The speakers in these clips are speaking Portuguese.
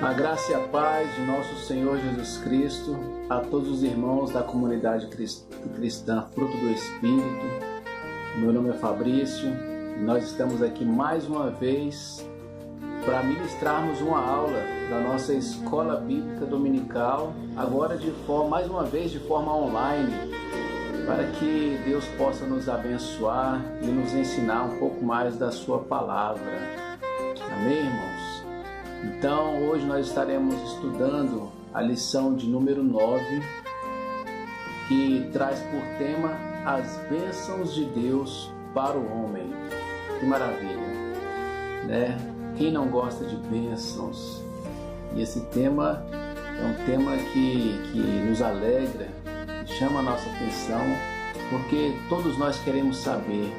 A graça e a paz de nosso Senhor Jesus Cristo a todos os irmãos da comunidade cristã Fruto do Espírito. Meu nome é Fabrício e nós estamos aqui mais uma vez para ministrarmos uma aula da nossa Escola Bíblica Dominical, agora mais uma vez de forma online, para que Deus possa nos abençoar e nos ensinar um pouco mais da sua palavra. Amém, irmãos? Então, hoje nós estaremos estudando a lição de número 9, que traz por tema as bênçãos de Deus para o homem. Que maravilha, né? Quem não gosta de bênçãos? E esse tema é um tema que nos alegra, que chama a nossa atenção, porque todos nós queremos saber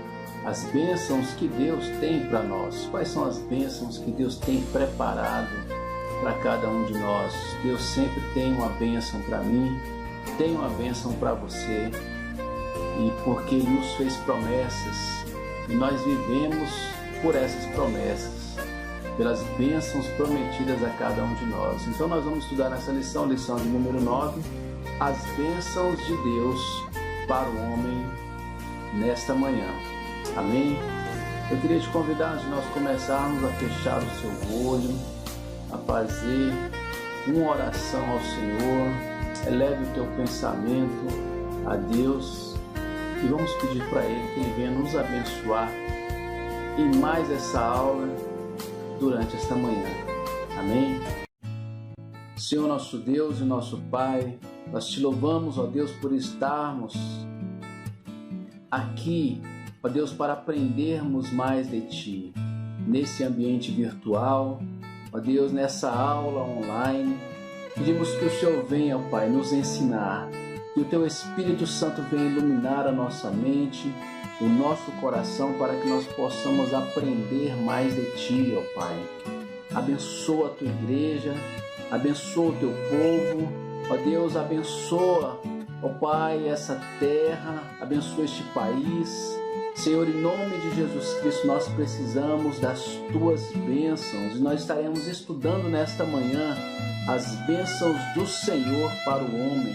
as bênçãos que Deus tem para nós. Quais são as bênçãos que Deus tem preparado para cada um de nós? Deus sempre tem uma bênção para mim, tem uma bênção para você, e porque Ele nos fez promessas, e nós vivemos por essas promessas, pelas bênçãos prometidas a cada um de nós. Então nós vamos estudar nessa lição de número 9, as bênçãos de Deus para o homem nesta manhã. Amém? Eu queria te convidar, antes de nós começarmos, a fechar o seu olho, a fazer uma oração ao Senhor. Eleve o teu pensamento a Deus e vamos pedir para Ele que Ele venha nos abençoar em mais essa aula durante esta manhã. Amém? Senhor nosso Deus e nosso Pai, nós te louvamos, ó Deus, por estarmos aqui, ó Deus, para aprendermos mais de Ti, nesse ambiente virtual, ó Deus, nessa aula online. Pedimos que o Senhor venha, ó Pai, nos ensinar, que o Teu Espírito Santo venha iluminar a nossa mente, o nosso coração, para que nós possamos aprender mais de Ti, ó Pai. Abençoa a Tua igreja, abençoa o Teu povo, ó Deus, abençoa, ó Pai, essa terra, abençoa este país. Senhor, em nome de Jesus Cristo, nós precisamos das Tuas bênçãos e nós estaremos estudando nesta manhã as bênçãos do Senhor para o homem.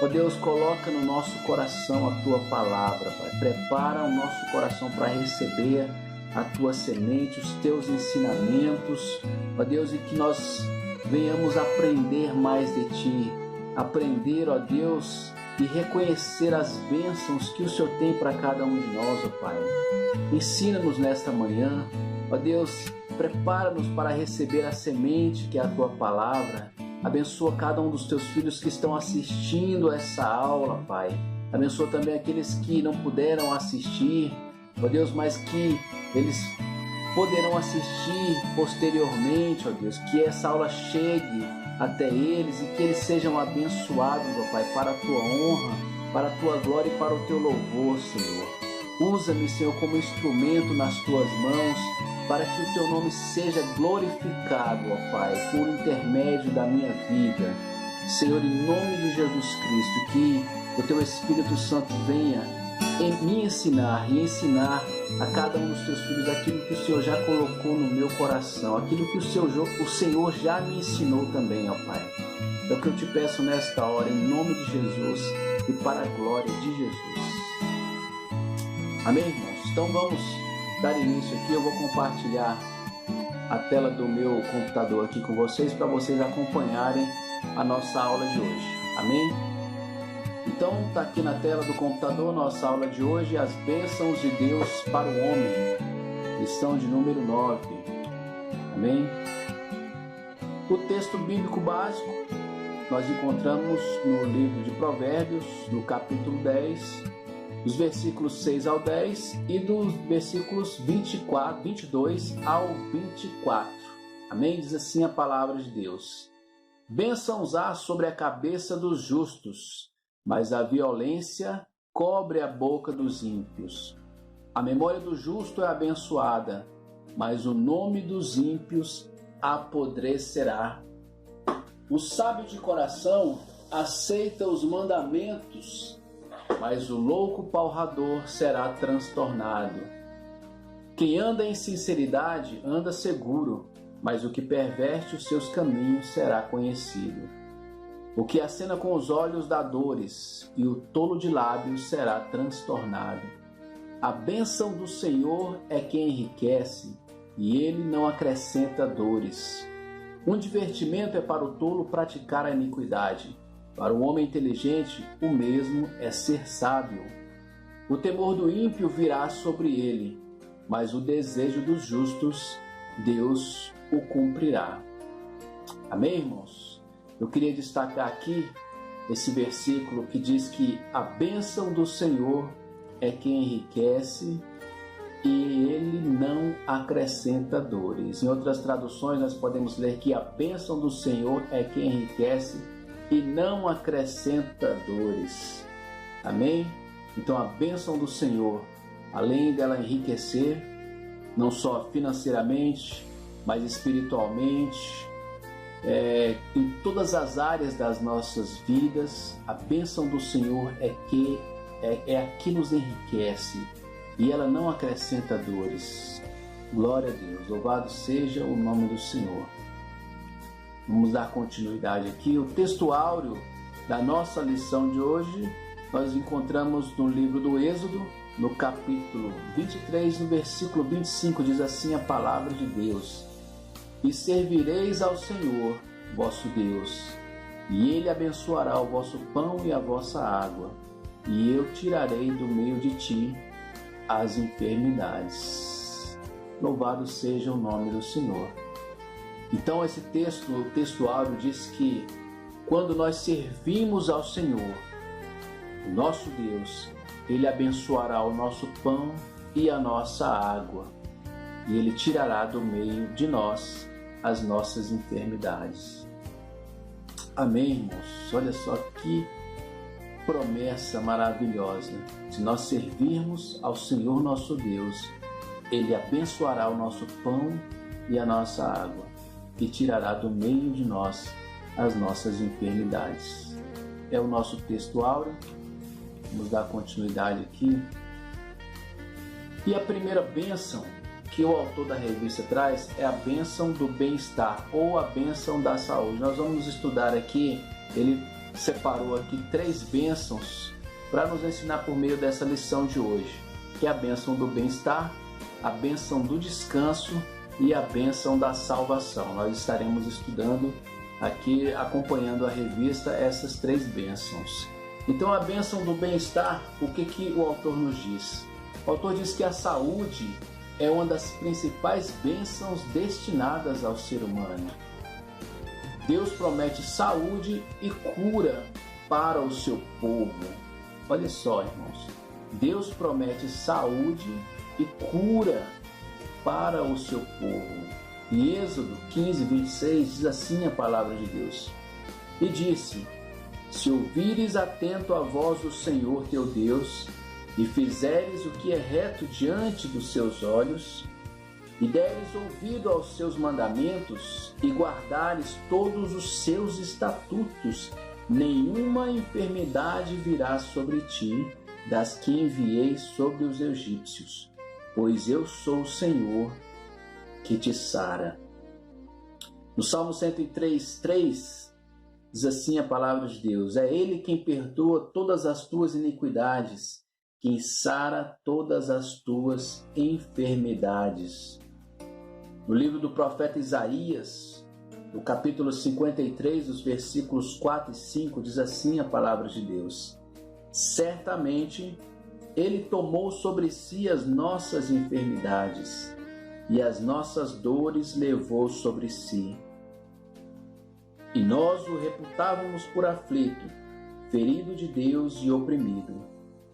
Ó Deus, coloca no nosso coração a Tua palavra, Pai. Prepara o nosso coração para receber a Tua semente, os Teus ensinamentos, ó Deus, e que nós venhamos aprender mais de Ti, aprender, ó Deus, e reconhecer as bênçãos que o Senhor tem para cada um de nós, ó Pai. Ensina-nos nesta manhã, ó Deus, prepara-nos para receber a semente que é a Tua palavra. Abençoa cada um dos Teus filhos que estão assistindo essa aula, Pai. Abençoa também aqueles que não puderam assistir, ó Deus, mas que eles poderão assistir posteriormente, ó Deus, que essa aula chegue até eles e que eles sejam abençoados, ó Pai, para a Tua honra, para a Tua glória e para o Teu louvor, Senhor. Usa-me, Senhor, como instrumento nas Tuas mãos, para que o Teu nome seja glorificado, ó Pai, por intermédio da minha vida. Senhor, em nome de Jesus Cristo, que o Teu Espírito Santo venha me ensinar e ensinar a cada um dos Teus filhos aquilo que o Senhor já colocou no meu coração, aquilo que o Senhor já me ensinou também, ó Pai. É o que eu te peço nesta hora, em nome de Jesus e para a glória de Jesus. Amém, irmãos? Então vamos dar início aqui. Eu vou compartilhar a tela do meu computador aqui com vocês, para vocês acompanharem a nossa aula de hoje. Amém? Então, está aqui na tela do computador nossa aula de hoje, as bênçãos de Deus para o homem, lição de número 9. Amém? O texto bíblico básico nós encontramos no livro de Provérbios, no capítulo 10, dos versículos 6 ao 10 e dos versículos 22 ao 24. Amém? Diz assim a palavra de Deus: bênçãos há sobre a cabeça dos justos, mas a violência cobre a boca dos ímpios. A memória do justo é abençoada, mas o nome dos ímpios apodrecerá. O sábio de coração aceita os mandamentos, mas o louco palrador será transtornado. Quem anda em sinceridade anda seguro, mas o que perverte os seus caminhos será conhecido. O que acena com os olhos dá dores, e o tolo de lábios será transtornado. A bênção do Senhor é quem enriquece, e ele não acrescenta dores. Um divertimento é para o tolo praticar a iniquidade. Para o homem inteligente, o mesmo é ser sábio. O temor do ímpio virá sobre ele, mas o desejo dos justos, Deus o cumprirá. Amém, irmãos? Eu queria destacar aqui esse versículo que diz que a bênção do Senhor é quem enriquece e ele não acrescenta dores. Em outras traduções, nós podemos ler que a bênção do Senhor é quem enriquece e não acrescenta dores. Amém? Então a bênção do Senhor, além dela enriquecer, não só financeiramente, mas espiritualmente, em todas as áreas das nossas vidas, a bênção do Senhor é a que nos enriquece e ela não acrescenta dores. Glória a Deus, louvado seja o nome do Senhor. Vamos dar continuidade aqui. O texto áureo da nossa lição de hoje nós encontramos no livro do Êxodo, no capítulo 23, no versículo 25, diz assim a palavra de Deus: E servireis ao Senhor, vosso Deus, e Ele abençoará o vosso pão e a vossa água, e eu tirarei do meio de ti as enfermidades. Louvado seja o nome do Senhor. Então esse texto, o texto áureo, diz que quando nós servimos ao Senhor, o nosso Deus, Ele abençoará o nosso pão e a nossa água, e Ele tirará do meio de nós as nossas enfermidades. Amém, irmãos? Olha só que promessa maravilhosa. Se nós servirmos ao Senhor nosso Deus, Ele abençoará o nosso pão e a nossa água e tirará do meio de nós as nossas enfermidades. É o nosso texto áureo. Vamos dar continuidade aqui. E a primeira bênção que o autor da revista traz é a bênção do bem-estar ou a bênção da saúde. Nós vamos estudar aqui, ele separou aqui 3 bênçãos para nos ensinar por meio dessa lição de hoje, que é a bênção do bem-estar, a bênção do descanso e a bênção da salvação. Nós estaremos estudando aqui, acompanhando a revista, essas 3 bênçãos. Então a bênção do bem-estar, o que o autor nos diz? O autor diz que a saúde é uma das principais bênçãos destinadas ao ser humano. Deus promete saúde e cura para o seu povo. Olha só, irmãos. Deus promete saúde e cura para o seu povo. Em Êxodo 15, 26, diz assim a palavra de Deus: E disse: Se ouvires atento a voz do Senhor teu Deus, e fizeres o que é reto diante dos seus olhos, e deres ouvido aos seus mandamentos, e guardares todos os seus estatutos, nenhuma enfermidade virá sobre ti, das que enviei sobre os egípcios, pois eu sou o Senhor que te sara. No Salmo 103, 3, diz assim a palavra de Deus: É Ele quem perdoa todas as tuas iniquidades, quem sara todas as tuas enfermidades. No livro do profeta Isaías, no capítulo 53, os versículos 4 e 5, diz assim a palavra de Deus: Certamente Ele tomou sobre si as nossas enfermidades, e as nossas dores levou sobre si. E nós o reputávamos por aflito, ferido de Deus e oprimido.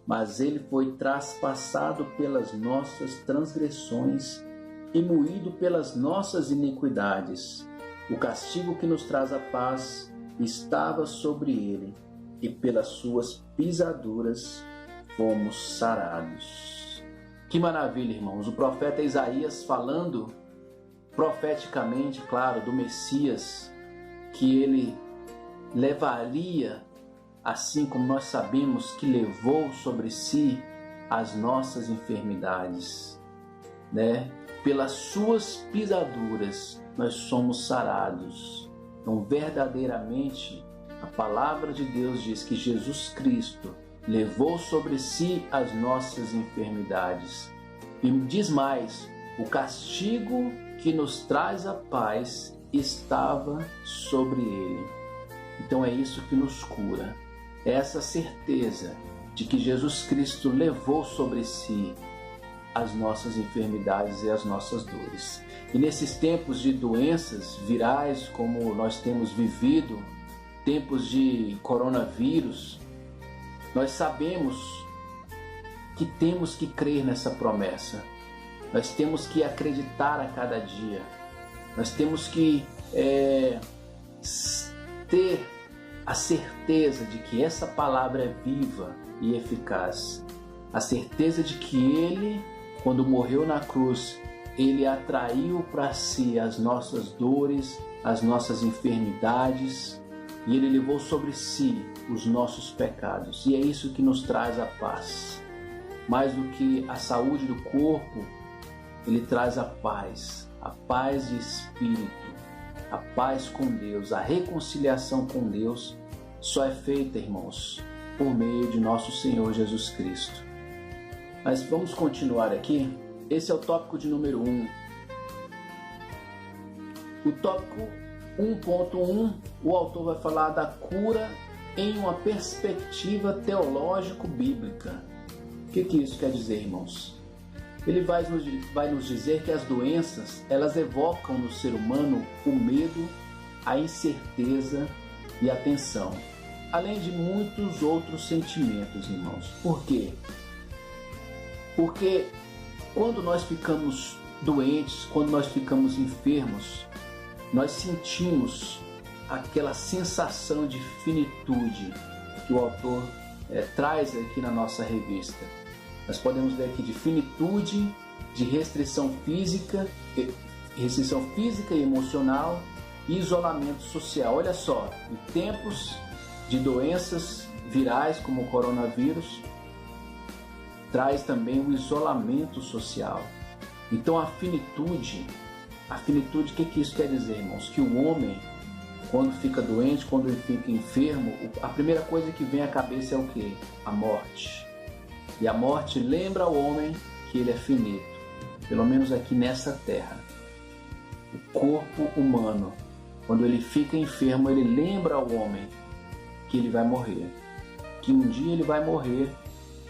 Mas ele foi traspassado pelas nossas transgressões e moído pelas nossas iniquidades. O castigo que nos traz a paz estava sobre ele, e pelas suas pisaduras fomos sarados. Que maravilha, irmãos! O profeta Isaías falando profeticamente, claro, do Messias, que ele levaria, assim como nós sabemos que levou sobre si as nossas enfermidades, né? Pelas suas pisaduras nós somos sarados. Então, verdadeiramente, a palavra de Deus diz que Jesus Cristo levou sobre si as nossas enfermidades. E diz mais, o castigo que nos traz a paz estava sobre ele. Então é isso que nos cura. É essa certeza de que Jesus Cristo levou sobre si as nossas enfermidades e as nossas dores. E nesses tempos de doenças virais, como nós temos vivido, tempos de coronavírus, nós sabemos que temos que crer nessa promessa. Nós temos que acreditar a cada dia. Nós temos que ter a certeza de que essa palavra é viva e eficaz. A certeza de que Ele, quando morreu na cruz, Ele atraiu para si as nossas dores, as nossas enfermidades, e Ele levou sobre si os nossos pecados. E é isso que nos traz a paz. Mais do que a saúde do corpo, Ele traz a paz de espírito, a paz com Deus, a reconciliação com Deus só é feita, irmãos, por meio de nosso Senhor Jesus Cristo. Mas vamos continuar aqui. Esse é o tópico de número 1. O tópico 1.1, o autor vai falar da cura em uma perspectiva teológico-bíblica. O que isso quer dizer, irmãos? Ele vai nos dizer que as doenças, elas evocam no ser humano o medo, a incerteza e a tensão, além de muitos outros sentimentos, irmãos. Por quê? Porque quando nós ficamos doentes, quando nós ficamos enfermos, nós sentimos aquela sensação de finitude que o autor traz aqui na nossa revista. Nós podemos ver aqui de finitude, de restrição física e emocional e isolamento social. Olha só, em tempos de doenças virais como o coronavírus, traz também o isolamento social. Então a finitude, o que isso quer dizer, irmãos? Que o homem, quando fica doente, quando ele fica enfermo, a primeira coisa que vem à cabeça é o quê? A morte. E a morte lembra ao homem que ele é finito, pelo menos aqui nessa terra. O corpo humano, quando ele fica enfermo, ele lembra ao homem que ele vai morrer, que um dia ele vai morrer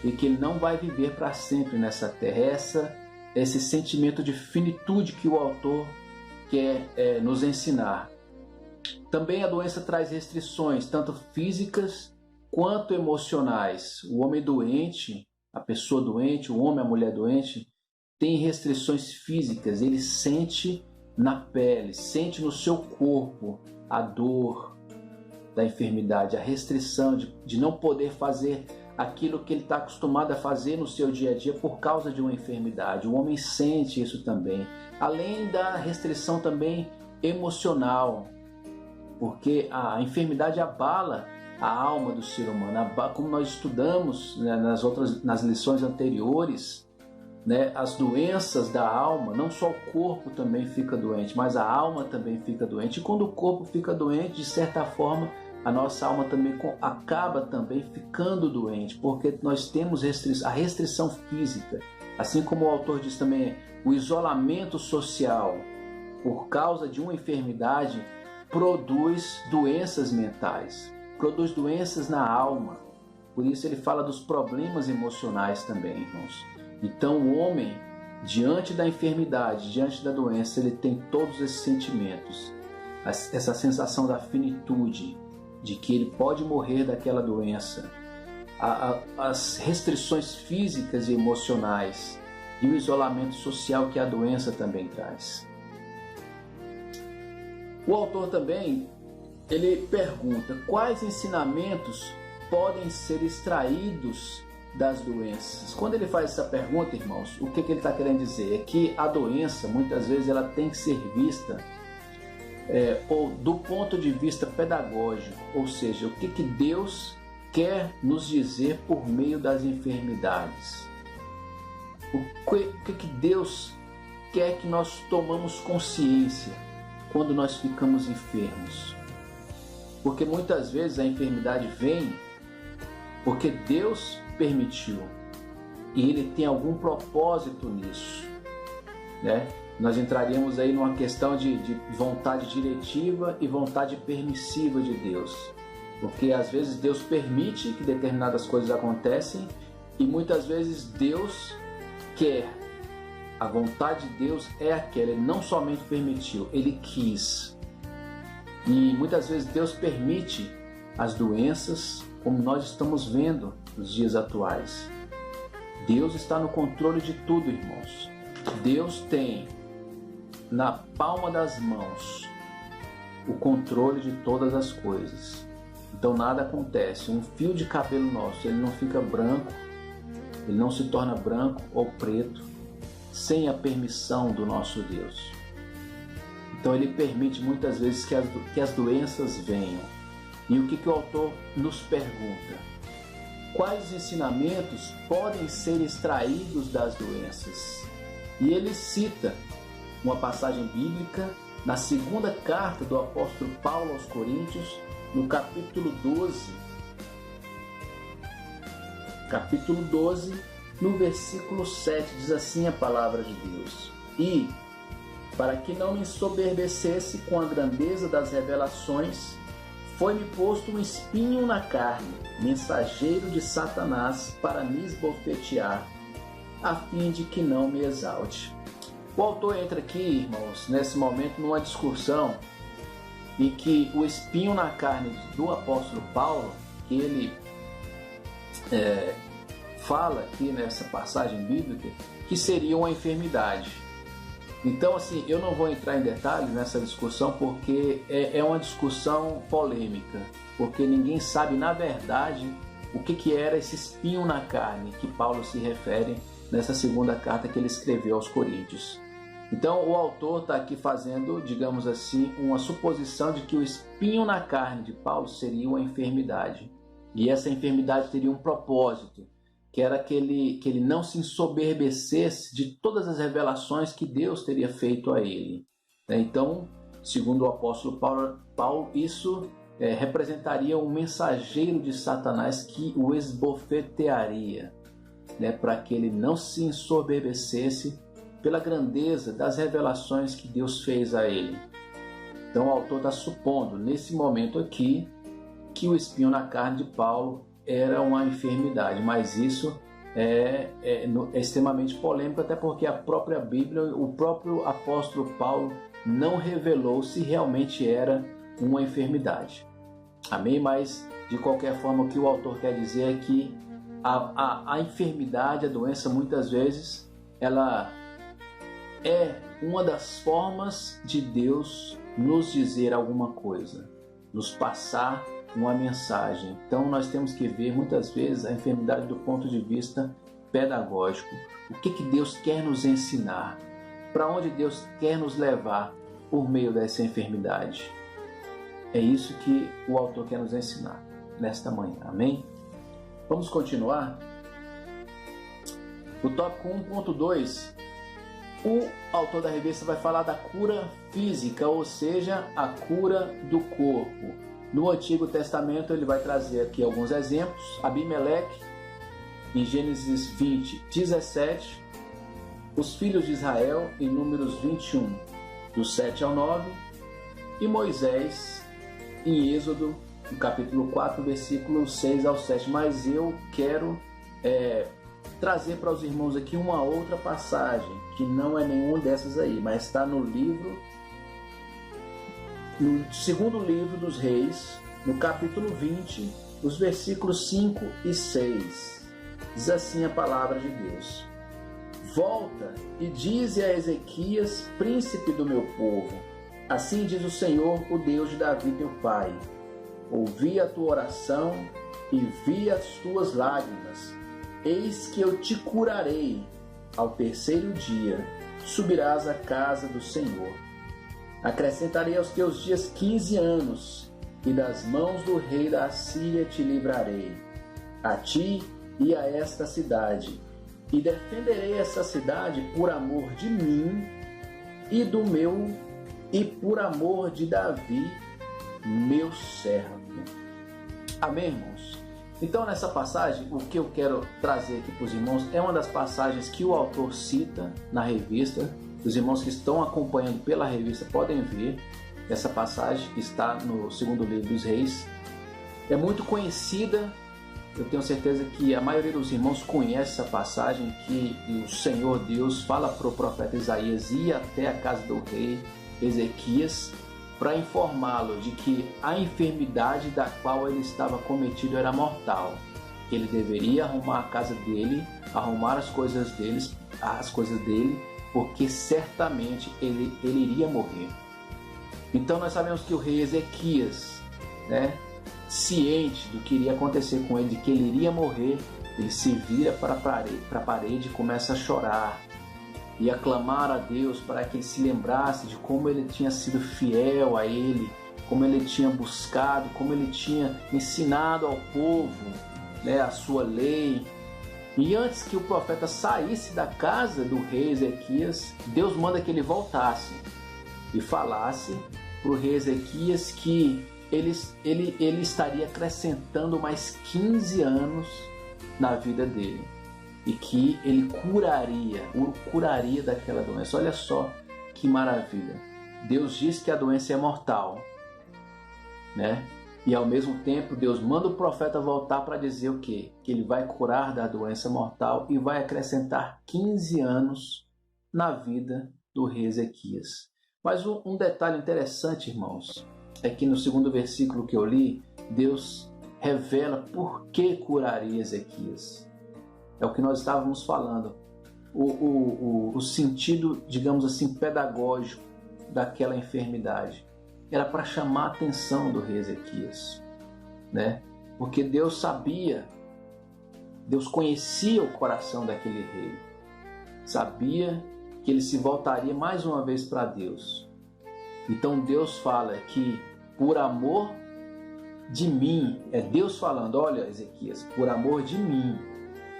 e que ele não vai viver para sempre nessa terra. Esse sentimento de finitude que o autor quer nos ensinar. Também a doença traz restrições, tanto físicas quanto emocionais. O homem doente, a pessoa doente, o homem, a mulher doente, tem restrições físicas. Ele sente na pele, sente no seu corpo a dor da enfermidade, a restrição de não poder fazer aquilo que ele está acostumado a fazer no seu dia a dia por causa de uma enfermidade. O homem sente isso também. Além da restrição também emocional, porque a enfermidade abala a alma do ser humano. Como nós estudamos, né, nas lições anteriores, né, as doenças da alma, não só o corpo também fica doente, mas a alma também fica doente. E quando o corpo fica doente, de certa forma, a nossa alma também acaba também ficando doente, porque nós temos a restrição física. Assim como o autor diz também, o isolamento social por causa de uma enfermidade produz doenças mentais, produz doenças na alma. Por isso ele fala dos problemas emocionais também, irmãos. Então o homem, diante da enfermidade, diante da doença, ele tem todos esses sentimentos. Essa sensação da finitude, de que ele pode morrer daquela doença. As restrições físicas e emocionais e o isolamento social que a doença também traz. O autor também, ele pergunta quais ensinamentos podem ser extraídos das doenças. Quando ele faz essa pergunta, irmãos, o que ele está querendo dizer? É que a doença, muitas vezes, ela tem que ser vista do ponto de vista pedagógico, ou seja, o que Deus quer nos dizer por meio das enfermidades. O que Deus quer que nós tomamos consciência quando nós ficamos enfermos. Porque muitas vezes a enfermidade vem porque Deus permitiu e Ele tem algum propósito nisso, né? Nós entraríamos aí numa questão de vontade diretiva e vontade permissiva de Deus. Porque às vezes Deus permite que determinadas coisas acontecem e muitas vezes Deus quer. A vontade de Deus é aquela, Ele não somente permitiu, Ele quis. E muitas vezes Deus permite as doenças, como nós estamos vendo nos dias atuais. Deus está no controle de tudo, irmãos. Deus tem na palma das mãos o controle de todas as coisas. Então nada acontece. Um fio de cabelo nosso, ele não fica branco, ele não se torna branco ou preto sem a permissão do nosso Deus. Então Ele permite muitas vezes que as doenças venham. E o que o autor nos pergunta? Quais ensinamentos podem ser extraídos das doenças? E ele cita uma passagem bíblica na segunda carta do apóstolo Paulo aos Coríntios, no capítulo 12. Capítulo 12, no versículo 7, diz assim a palavra de Deus: E, para que não me ensoberbecesse com a grandeza das revelações, foi-me posto um espinho na carne, mensageiro de Satanás, para me esbofetear, a fim de que não me exalte. O autor entra aqui, irmãos, nesse momento, numa discussão em que o espinho na carne do apóstolo Paulo, que ele fala aqui nessa passagem bíblica, que seria uma enfermidade. Então, assim, eu não vou entrar em detalhes nessa discussão porque é uma discussão polêmica, porque ninguém sabe, na verdade, o que era esse espinho na carne que Paulo se refere nessa segunda carta que ele escreveu aos Coríntios. Então, o autor está aqui fazendo, digamos assim, uma suposição de que o espinho na carne de Paulo seria uma enfermidade. E essa enfermidade teria um propósito, que era que ele não se ensoberbecesse de todas as revelações que Deus teria feito a ele. Então, segundo o apóstolo Paulo, isso representaria um mensageiro de Satanás que o esbofetearia, para que ele não se ensoberbecesse pela grandeza das revelações que Deus fez a ele. Então o autor está supondo, nesse momento aqui, que o espinho na carne de Paulo era uma enfermidade, mas isso é extremamente polêmico, até porque a própria Bíblia, o próprio apóstolo Paulo não revelou se realmente era uma enfermidade. Amém? Mas, de qualquer forma, o que o autor quer dizer é que a enfermidade, a doença, muitas vezes, ela é uma das formas de Deus nos dizer alguma coisa, nos passar uma mensagem. Então nós temos que ver muitas vezes a enfermidade do ponto de vista pedagógico. O que Deus quer nos ensinar? Para onde Deus quer nos levar por meio dessa enfermidade? É isso que o autor quer nos ensinar nesta manhã. Amém? Vamos continuar? O tópico 1.2, o autor da revista vai falar da cura física, ou seja, a cura do corpo. No Antigo Testamento ele vai trazer aqui alguns exemplos. Abimeleque, em Gênesis 20, 17, os filhos de Israel, em Números 21, do 7 ao 9, e Moisés, em Êxodo, no capítulo 4, versículo 6 ao 7. Mas eu quero trazer para os irmãos aqui uma outra passagem, que não é nenhuma dessas aí, mas está no segundo livro dos Reis, no capítulo 20, os versículos 5 e 6. Diz assim a palavra de Deus: Volta e dize a Ezequias, príncipe do meu povo, assim diz o Senhor, o Deus de Davi teu pai: ouvi a tua oração e vi as tuas lágrimas. Eis que eu te curarei. Ao terceiro dia subirás à casa do Senhor. Acrescentarei aos teus dias 15 anos, e das mãos do rei da Assíria te livrarei, a ti e a esta cidade, e defenderei essa cidade por amor de mim e do meu e por amor de Davi, meu servo. Amém, irmãos? Então, nessa passagem, o que eu quero trazer aqui para os irmãos é uma das passagens que o autor cita na revista. Os irmãos que estão acompanhando pela revista podem ver essa passagem que está no segundo livro dos Reis. É muito conhecida, eu tenho certeza que a maioria dos irmãos conhece essa passagem, que o Senhor Deus fala para o profeta Isaías ir até a casa do rei Ezequias para informá-lo de que a enfermidade da qual ele estava cometido era mortal, que ele deveria arrumar a casa dele, arrumar as coisas dele, porque certamente ele iria morrer. Então nós sabemos que o rei Ezequias, ciente do que iria acontecer com ele, de que ele iria morrer, ele se vira para a parede e começa a chorar e a clamar a Deus para que ele se lembrasse de como ele tinha sido fiel a ele, como ele tinha buscado, como ele tinha ensinado ao povo a sua lei. E antes que o profeta saísse da casa do rei Ezequias, Deus manda que ele voltasse e falasse para o rei Ezequias que ele estaria acrescentando mais 15 anos na vida dele e que ele curaria daquela doença. Olha só que maravilha. Deus diz que a doença é mortal, E ao mesmo tempo Deus manda o profeta voltar para dizer o quê? Que ele vai curar da doença mortal e vai acrescentar 15 anos na vida do rei Ezequias. Mas um detalhe interessante, irmãos, é que no segundo versículo que eu li, Deus revela por que curaria Ezequias. É o que nós estávamos falando. O sentido, digamos assim, pedagógico daquela enfermidade era para chamar a atenção do rei Ezequias, Porque Deus sabia, Deus conhecia o coração daquele rei, sabia que ele se voltaria mais uma vez para Deus. Então Deus fala que por amor de mim, é Deus falando, olha Ezequias, por amor de mim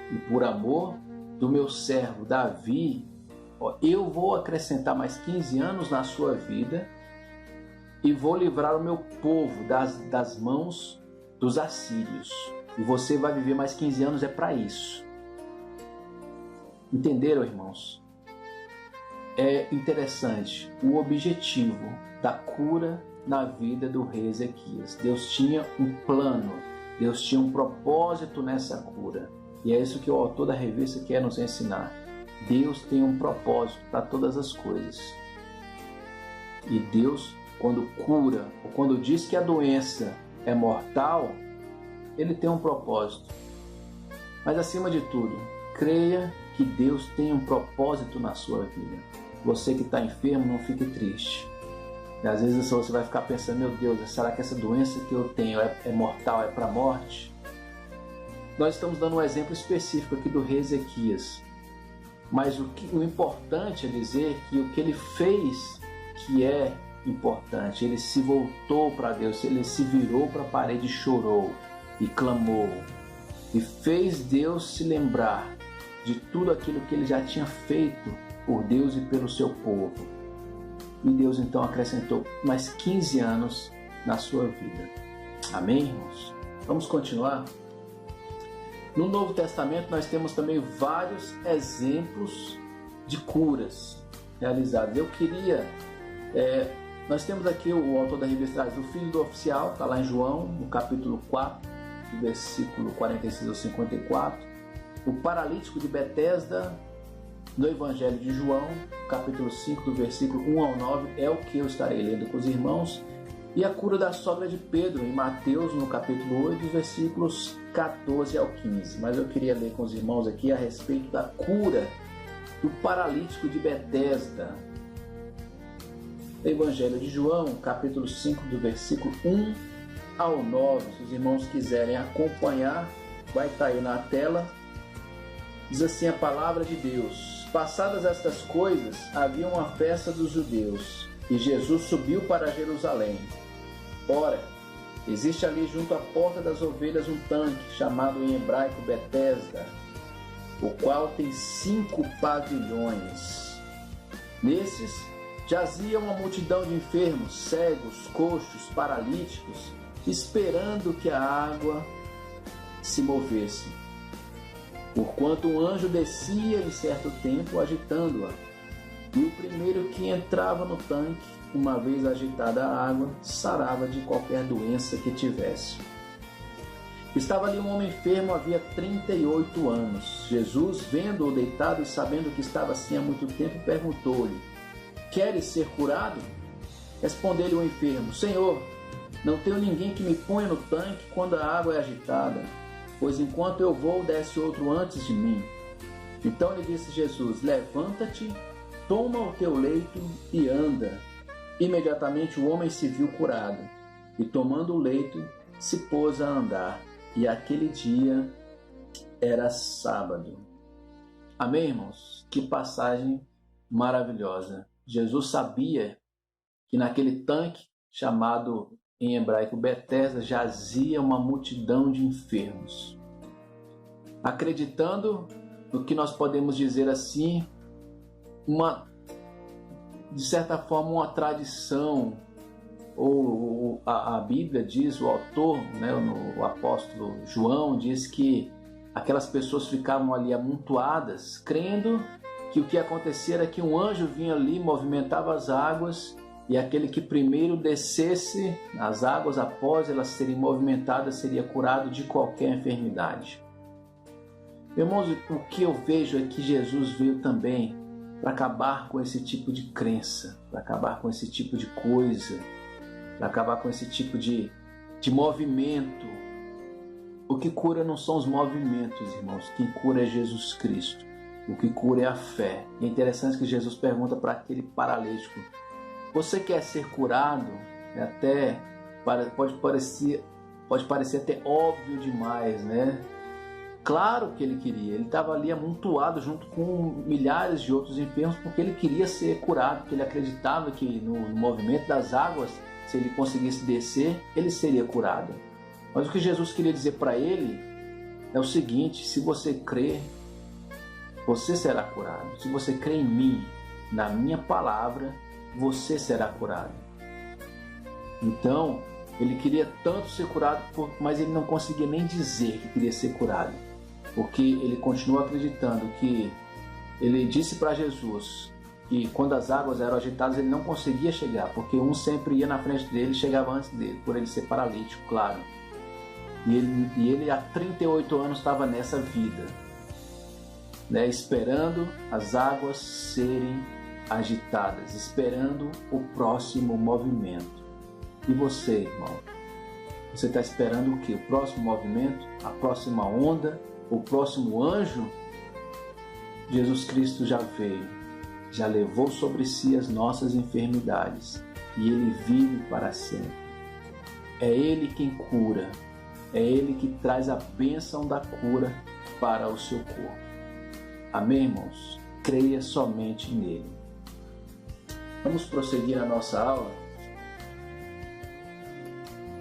e por amor do meu servo Davi, eu vou acrescentar mais 15 anos na sua vida e vou livrar o meu povo das mãos dos assírios. E você vai viver mais 15 anos, é para isso. Entenderam, irmãos? É interessante o objetivo da cura na vida do rei Ezequias. Deus tinha um plano, Deus tinha um propósito nessa cura. E é isso que o autor da revista quer nos ensinar. Deus tem um propósito para todas as coisas. E Deus, quando cura, ou quando diz que a doença é mortal, ele tem um propósito. Mas acima de tudo, creia que Deus tem um propósito na sua vida. Você que está enfermo, não fique triste. E às vezes você vai ficar pensando, meu Deus, será que essa doença que eu tenho é mortal, é para a morte? Nós estamos dando um exemplo específico aqui do rei Ezequias. Mas o importante é dizer que o que ele fez que é importante. Ele se voltou para Deus, ele se virou para a parede e chorou e clamou. E fez Deus se lembrar de tudo aquilo que ele já tinha feito por Deus e pelo seu povo. E Deus então acrescentou mais 15 anos na sua vida. Amém, irmãos? Vamos continuar? No Novo Testamento nós temos também vários exemplos de curas realizadas. Nós temos aqui o autor da revista traz o filho do oficial, está lá em João, no capítulo 4, do versículo 46 ao 54. O paralítico de Betesda, no Evangelho de João, capítulo 5, do versículo 1 ao 9, é o que eu estarei lendo com os irmãos. E a cura da sogra de Pedro, em Mateus, no capítulo 8, versículos 14 ao 15. Mas eu queria ler com os irmãos aqui a respeito da cura do paralítico de Betesda. Evangelho de João, capítulo 5, do versículo 1 ao 9. Se os irmãos quiserem acompanhar, vai estar aí na tela. Diz assim a palavra de Deus: passadas estas coisas, havia uma festa dos judeus, e Jesus subiu para Jerusalém. Ora, existe ali junto à porta das ovelhas um tanque, chamado em hebraico Betesda, o qual tem 5 pavilhões. Nesses jazia uma multidão de enfermos, cegos, coxos, paralíticos, esperando que a água se movesse. Porquanto um anjo descia em certo tempo agitando-a, e o primeiro que entrava no tanque, uma vez agitada a água, sarava de qualquer doença que tivesse. Estava ali um homem enfermo havia 38 anos. Jesus, vendo-o deitado e sabendo que estava assim há muito tempo, perguntou-lhe: Queres ser curado? Respondeu-lhe o enfermo: Senhor, não tenho ninguém que me ponha no tanque quando a água é agitada, pois enquanto eu vou, desce outro antes de mim. Então lhe disse Jesus: Levanta-te, toma o teu leito e anda. Imediatamente o homem se viu curado, e tomando o leito, se pôs a andar. E aquele dia era sábado. Amém, irmãos? Que passagem maravilhosa. Jesus sabia que naquele tanque, chamado em hebraico Betesda, jazia uma multidão de enfermos. Acreditando no que nós podemos dizer assim, de certa forma, uma tradição, ou a Bíblia diz, o autor, né, o apóstolo João, diz que aquelas pessoas ficavam ali amontoadas, crendo que o que acontecia era que um anjo vinha ali, movimentava as águas, e aquele que primeiro descesse as águas após elas serem movimentadas seria curado de qualquer enfermidade. Irmãos, o que eu vejo é que Jesus veio também para acabar com esse tipo de crença, para acabar com esse tipo de coisa, para acabar com esse tipo de movimento. O que cura não são os movimentos, irmãos. Quem cura é Jesus Cristo. O que cura é a fé. E é interessante que Jesus pergunta para aquele paralítico: você quer ser curado? Pode parecer até óbvio demais, né? Claro que ele queria. Ele estava ali amontoado junto com milhares de outros enfermos porque ele queria ser curado, porque ele acreditava que no movimento das águas, se ele conseguisse descer, ele seria curado. Mas o que Jesus queria dizer para ele é o seguinte: se você crer, você será curado. Se você crer em mim, na minha palavra, você será curado. Então, ele queria tanto ser curado, mas ele não conseguia nem dizer que queria ser curado, porque ele continuou acreditando que ele disse para Jesus que quando as águas eram agitadas ele não conseguia chegar, porque um sempre ia na frente dele e chegava antes dele, por ele ser paralítico, claro. E ele há 38 anos estava nessa vida, né, esperando as águas serem agitadas, esperando o próximo movimento. E você, irmão? Você está esperando o quê? O próximo movimento? A próxima onda? O próximo anjo? Jesus Cristo já veio, já levou sobre si as nossas enfermidades e Ele vive para sempre. É Ele quem cura, é Ele que traz a bênção da cura para o seu corpo. Amém, irmãos? Creia somente nele. Vamos prosseguir a nossa aula.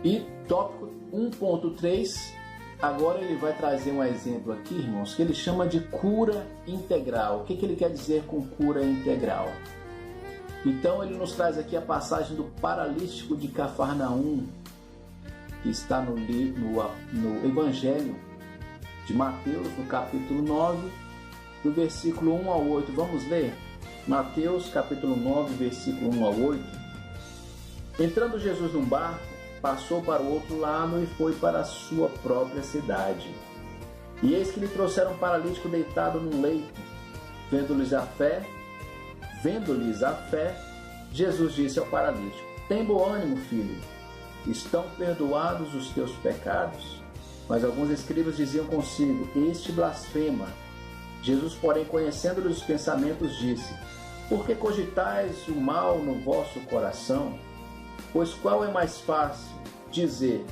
E tópico 1.3, agora ele vai trazer um exemplo aqui, irmãos, que ele chama de cura integral. O que ele quer dizer com cura integral? Então ele nos traz aqui a passagem do paralítico de Cafarnaum, que está no Evangelho de Mateus, no capítulo 9, do versículo 1 ao 8. Vamos ler? Mateus, capítulo 9, versículo 1 ao 8. Entrando Jesus num barco, passou para o outro lado e foi para a sua própria cidade. E eis que lhe trouxeram um paralítico deitado num leito. Vendo-lhes a fé, Jesus disse ao paralítico: Tem bom ânimo, filho, estão perdoados os teus pecados. Mas alguns escribas diziam consigo: Este blasfema. Jesus, porém, conhecendo-lhes os pensamentos, disse: Por que cogitais o mal no vosso coração? Pois qual é mais fácil, dizer: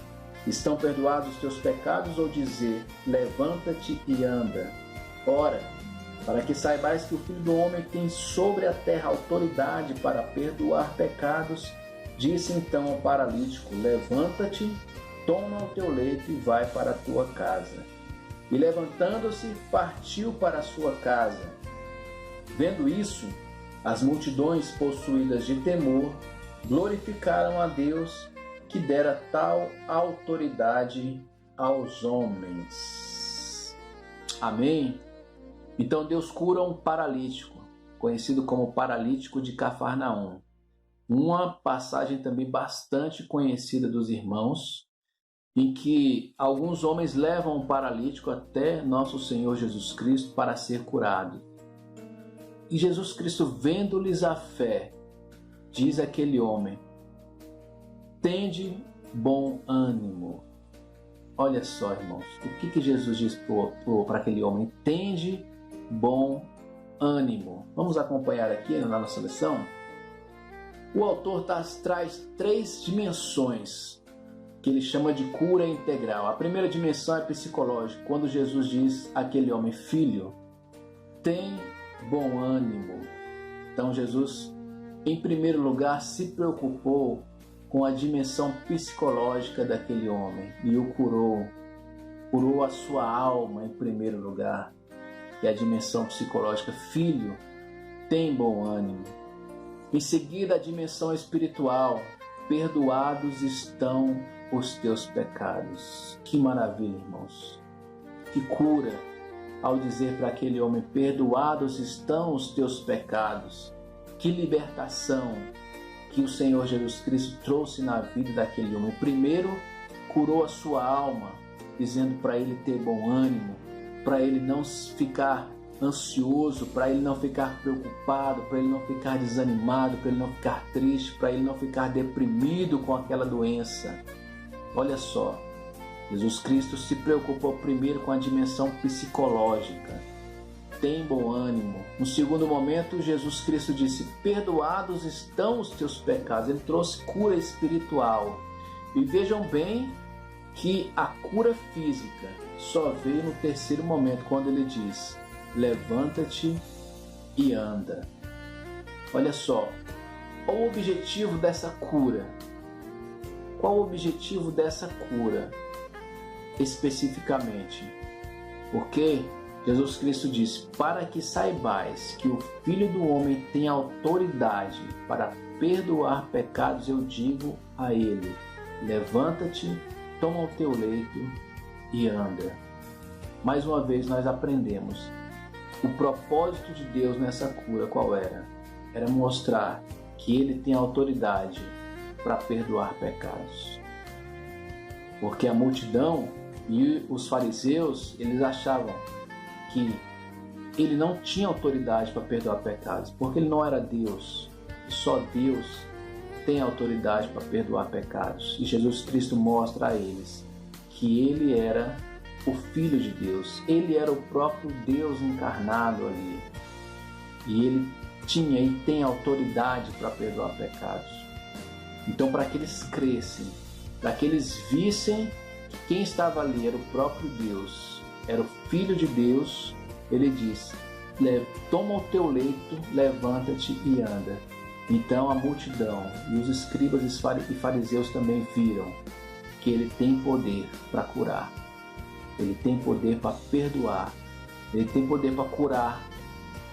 Estão perdoados os teus pecados, ou dizer: Levanta-te e anda? Ora, para que saibais que o Filho do Homem tem sobre a terra autoridade para perdoar pecados, disse então ao paralítico: Levanta-te, toma o teu leito e vai para a tua casa. E levantando-se, partiu para a sua casa. Vendo isso, As multidões possuídas de temor glorificaram a Deus que dera tal autoridade aos homens. Amém? Então Deus cura um paralítico, conhecido como paralítico de Cafarnaum. Uma passagem também bastante conhecida dos irmãos, em que alguns homens levam um paralítico até nosso Senhor Jesus Cristo para ser curado. E Jesus Cristo, vendo-lhes a fé, diz àquele homem: tende bom ânimo. Olha só, irmãos, o que Jesus diz para aquele homem? Tende bom ânimo. Vamos acompanhar aqui na nossa lição? O autor traz 3 dimensões que ele chama de cura integral. A primeira dimensão é psicológica, quando Jesus diz àquele homem: filho, tem bom ânimo. Então Jesus, em primeiro lugar, se preocupou com a dimensão psicológica daquele homem e o curou. Curou a sua alma em primeiro lugar, que é a dimensão psicológica. Filho, tem bom ânimo. Em seguida, a dimensão espiritual. Perdoados estão os teus pecados. Que maravilha, irmãos. Que cura ao dizer para aquele homem: perdoados estão os teus pecados. Que libertação que o Senhor Jesus Cristo trouxe na vida daquele homem. Primeiro, curou a sua alma, dizendo para ele ter bom ânimo, para ele não ficar ansioso, para ele não ficar preocupado, para ele não ficar desanimado, para ele não ficar triste, para ele não ficar deprimido com aquela doença. Olha só, Jesus Cristo se preocupou primeiro com a dimensão psicológica. Tem bom ânimo. No segundo momento, Jesus Cristo disse: perdoados estão os teus pecados. Ele trouxe cura espiritual. E vejam bem que a cura física só veio no terceiro momento, quando ele diz: levanta-te e anda. Olha só, qual o objetivo dessa cura? Qual o objetivo dessa cura especificamente? Porque Jesus Cristo disse: para que saibais que o Filho do Homem tem autoridade para perdoar pecados, eu digo a ele: levanta-te, toma o teu leito e anda. Mais uma vez nós aprendemos o propósito de Deus nessa cura. Qual era? Era mostrar que ele tem autoridade para perdoar pecados. Porque a multidão e os fariseus, eles achavam que ele não tinha autoridade para perdoar pecados, porque ele não era Deus. Só Deus tem autoridade para perdoar pecados. E Jesus Cristo mostra a eles que ele era o Filho de Deus. Ele era o próprio Deus encarnado ali. E ele tinha e tem autoridade para perdoar pecados. Então, para que eles crescem, para que eles vissem que quem estava ali era o próprio Deus, era o Filho de Deus, ele diz: toma o teu leito, levanta-te e anda. Então a multidão e os escribas e fariseus também viram que ele tem poder para curar, ele tem poder para perdoar, ele tem poder para curar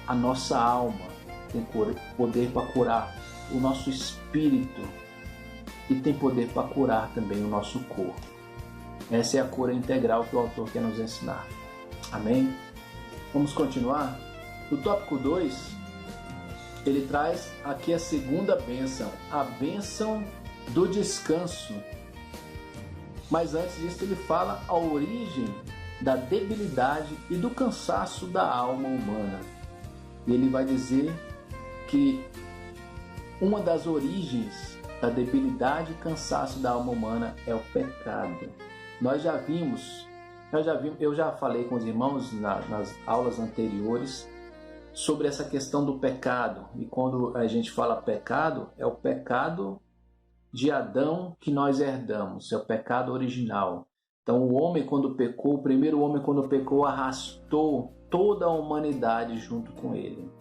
a nossa alma, tem poder para curar o nosso espírito e tem poder para curar também o nosso corpo. Essa é a cura integral que o autor quer nos ensinar. Amém? Vamos continuar? No tópico 2, ele traz aqui a segunda bênção, a bênção do descanso. Mas antes disso, ele fala a origem da debilidade e do cansaço da alma humana. E ele vai dizer que uma das origens da debilidade e cansaço da alma humana é o pecado. Eu já falei com os irmãos nas aulas anteriores sobre essa questão do pecado. E quando a gente fala pecado, é o pecado de Adão que nós herdamos, é o pecado original. Então o homem quando pecou, o primeiro homem quando pecou, arrastou toda a humanidade junto com ele.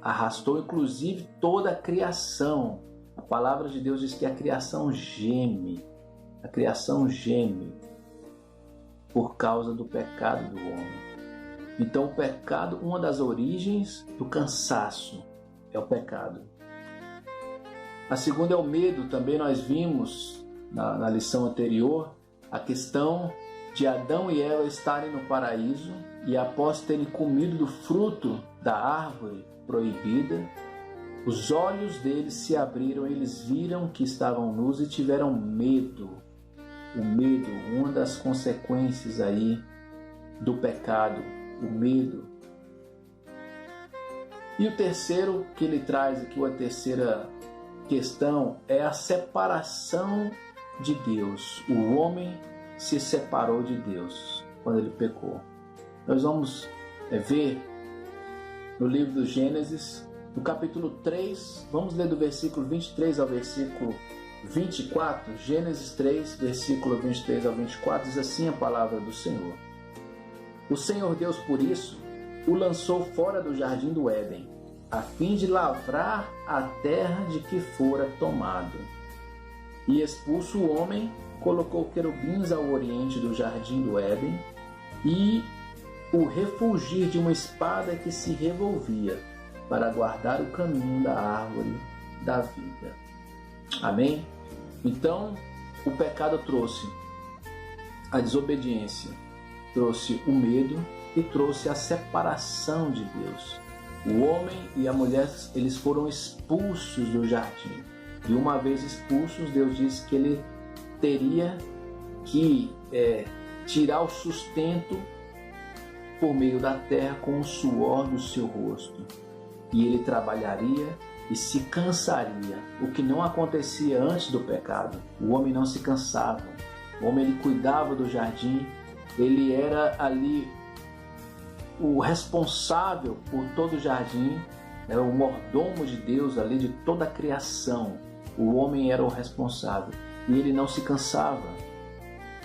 Arrastou inclusive toda a criação. A palavra de Deus diz que a criação geme. A criação geme por causa do pecado do homem. Então o pecado, uma das origens do cansaço, é o pecado. A segunda é o medo. Também nós vimos na lição anterior a questão de Adão e Eva estarem no paraíso e após terem comido do fruto da árvore proibida, os olhos deles se abriram, eles viram que estavam nus e tiveram medo. O medo, uma das consequências aí do pecado, o medo. E o terceiro que ele traz aqui, a terceira questão, é a separação de Deus. O homem se separou de Deus quando ele pecou. Nós vamos ver no livro do Gênesis, no capítulo 3, vamos ler do versículo 23 ao versículo 24. Gênesis 3, versículo 23 ao 24, diz assim a palavra do Senhor. O Senhor Deus, por isso, o lançou fora do jardim do Éden, a fim de lavrar a terra de que fora tomado. E expulso o homem, colocou querubins ao oriente do jardim do Éden e o refulgir de uma espada que se revolvia para guardar o caminho da árvore da vida. Amém? Então, o pecado trouxe a desobediência, trouxe o medo e trouxe a separação de Deus. O homem e a mulher, eles foram expulsos do jardim. E uma vez expulsos, Deus disse que ele teria que tirar o sustento por meio da terra com o suor do seu rosto. E ele trabalharia e se cansaria, o que não acontecia antes do pecado. O homem não se cansava. O homem ele cuidava do jardim, ele era ali o responsável por todo o jardim, era o mordomo de Deus ali de toda a criação. O homem era o responsável e ele não se cansava,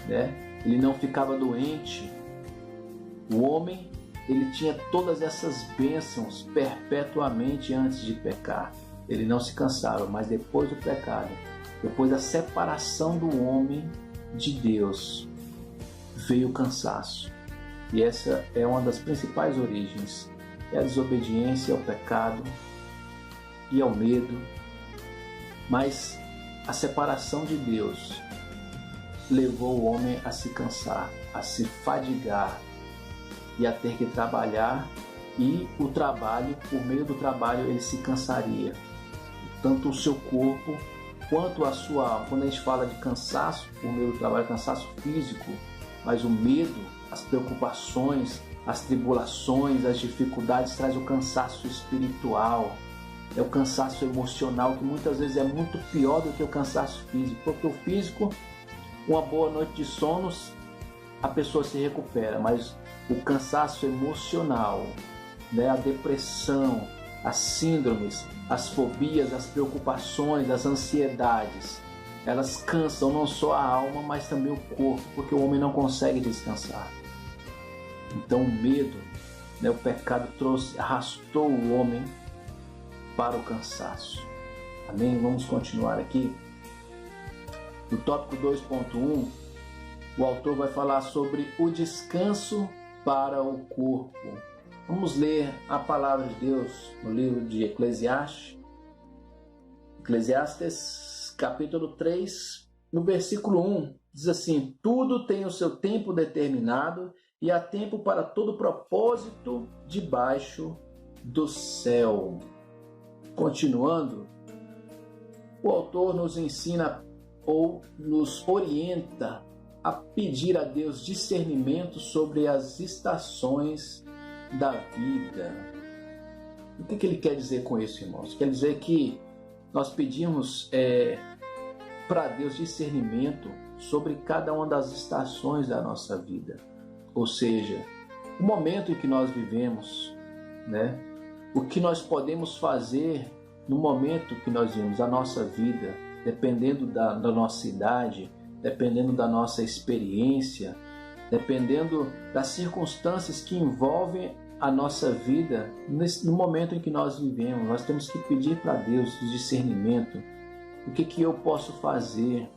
né? Ele não ficava doente. O homem, ele tinha todas essas bênçãos perpetuamente antes de pecar. Ele não se cansava, mas depois do pecado, depois da separação do homem de Deus, veio o cansaço. E essa é uma das principais origens. É a desobediência ao pecado e ao medo. Mas a separação de Deus levou o homem a se cansar, a se fadigar e a ter que trabalhar, e o trabalho, por meio do trabalho, ele se cansaria. Tanto o seu corpo quanto a sua alma. Quando a gente fala de cansaço, por meio do trabalho, cansaço físico, mas o medo, as preocupações, as tribulações, as dificuldades traz o cansaço espiritual. É o cansaço emocional, que muitas vezes é muito pior do que o cansaço físico, porque o físico, uma boa noite de sono, a pessoa se recupera, mas o cansaço emocional, né, a depressão, as síndromes, as fobias, as preocupações, as ansiedades, elas cansam não só a alma, mas também o corpo, porque o homem não consegue descansar. Então o medo, né, o pecado arrastou o homem para o cansaço. Amém? Vamos continuar aqui. No tópico 2.1, o autor vai falar sobre o descanso para o corpo. Vamos ler a palavra de Deus no livro de Eclesiastes. Eclesiastes, capítulo 3, no versículo 1, diz assim: tudo tem o seu tempo determinado e há tempo para todo propósito debaixo do céu. Continuando, o autor nos ensina ou nos orienta a pedir a Deus discernimento sobre as estações da vida. O que ele quer dizer com isso, irmãos? Quer dizer que nós pedimos para Deus discernimento sobre cada uma das estações da nossa vida. Ou seja, o momento em que nós vivemos, né? O que nós podemos fazer no momento que nós vivemos, a nossa vida, dependendo da nossa idade, dependendo da nossa experiência, dependendo das circunstâncias que envolvem a nossa vida no momento em que nós vivemos. Nós temos que pedir para Deus o discernimento. O que eu posso fazer,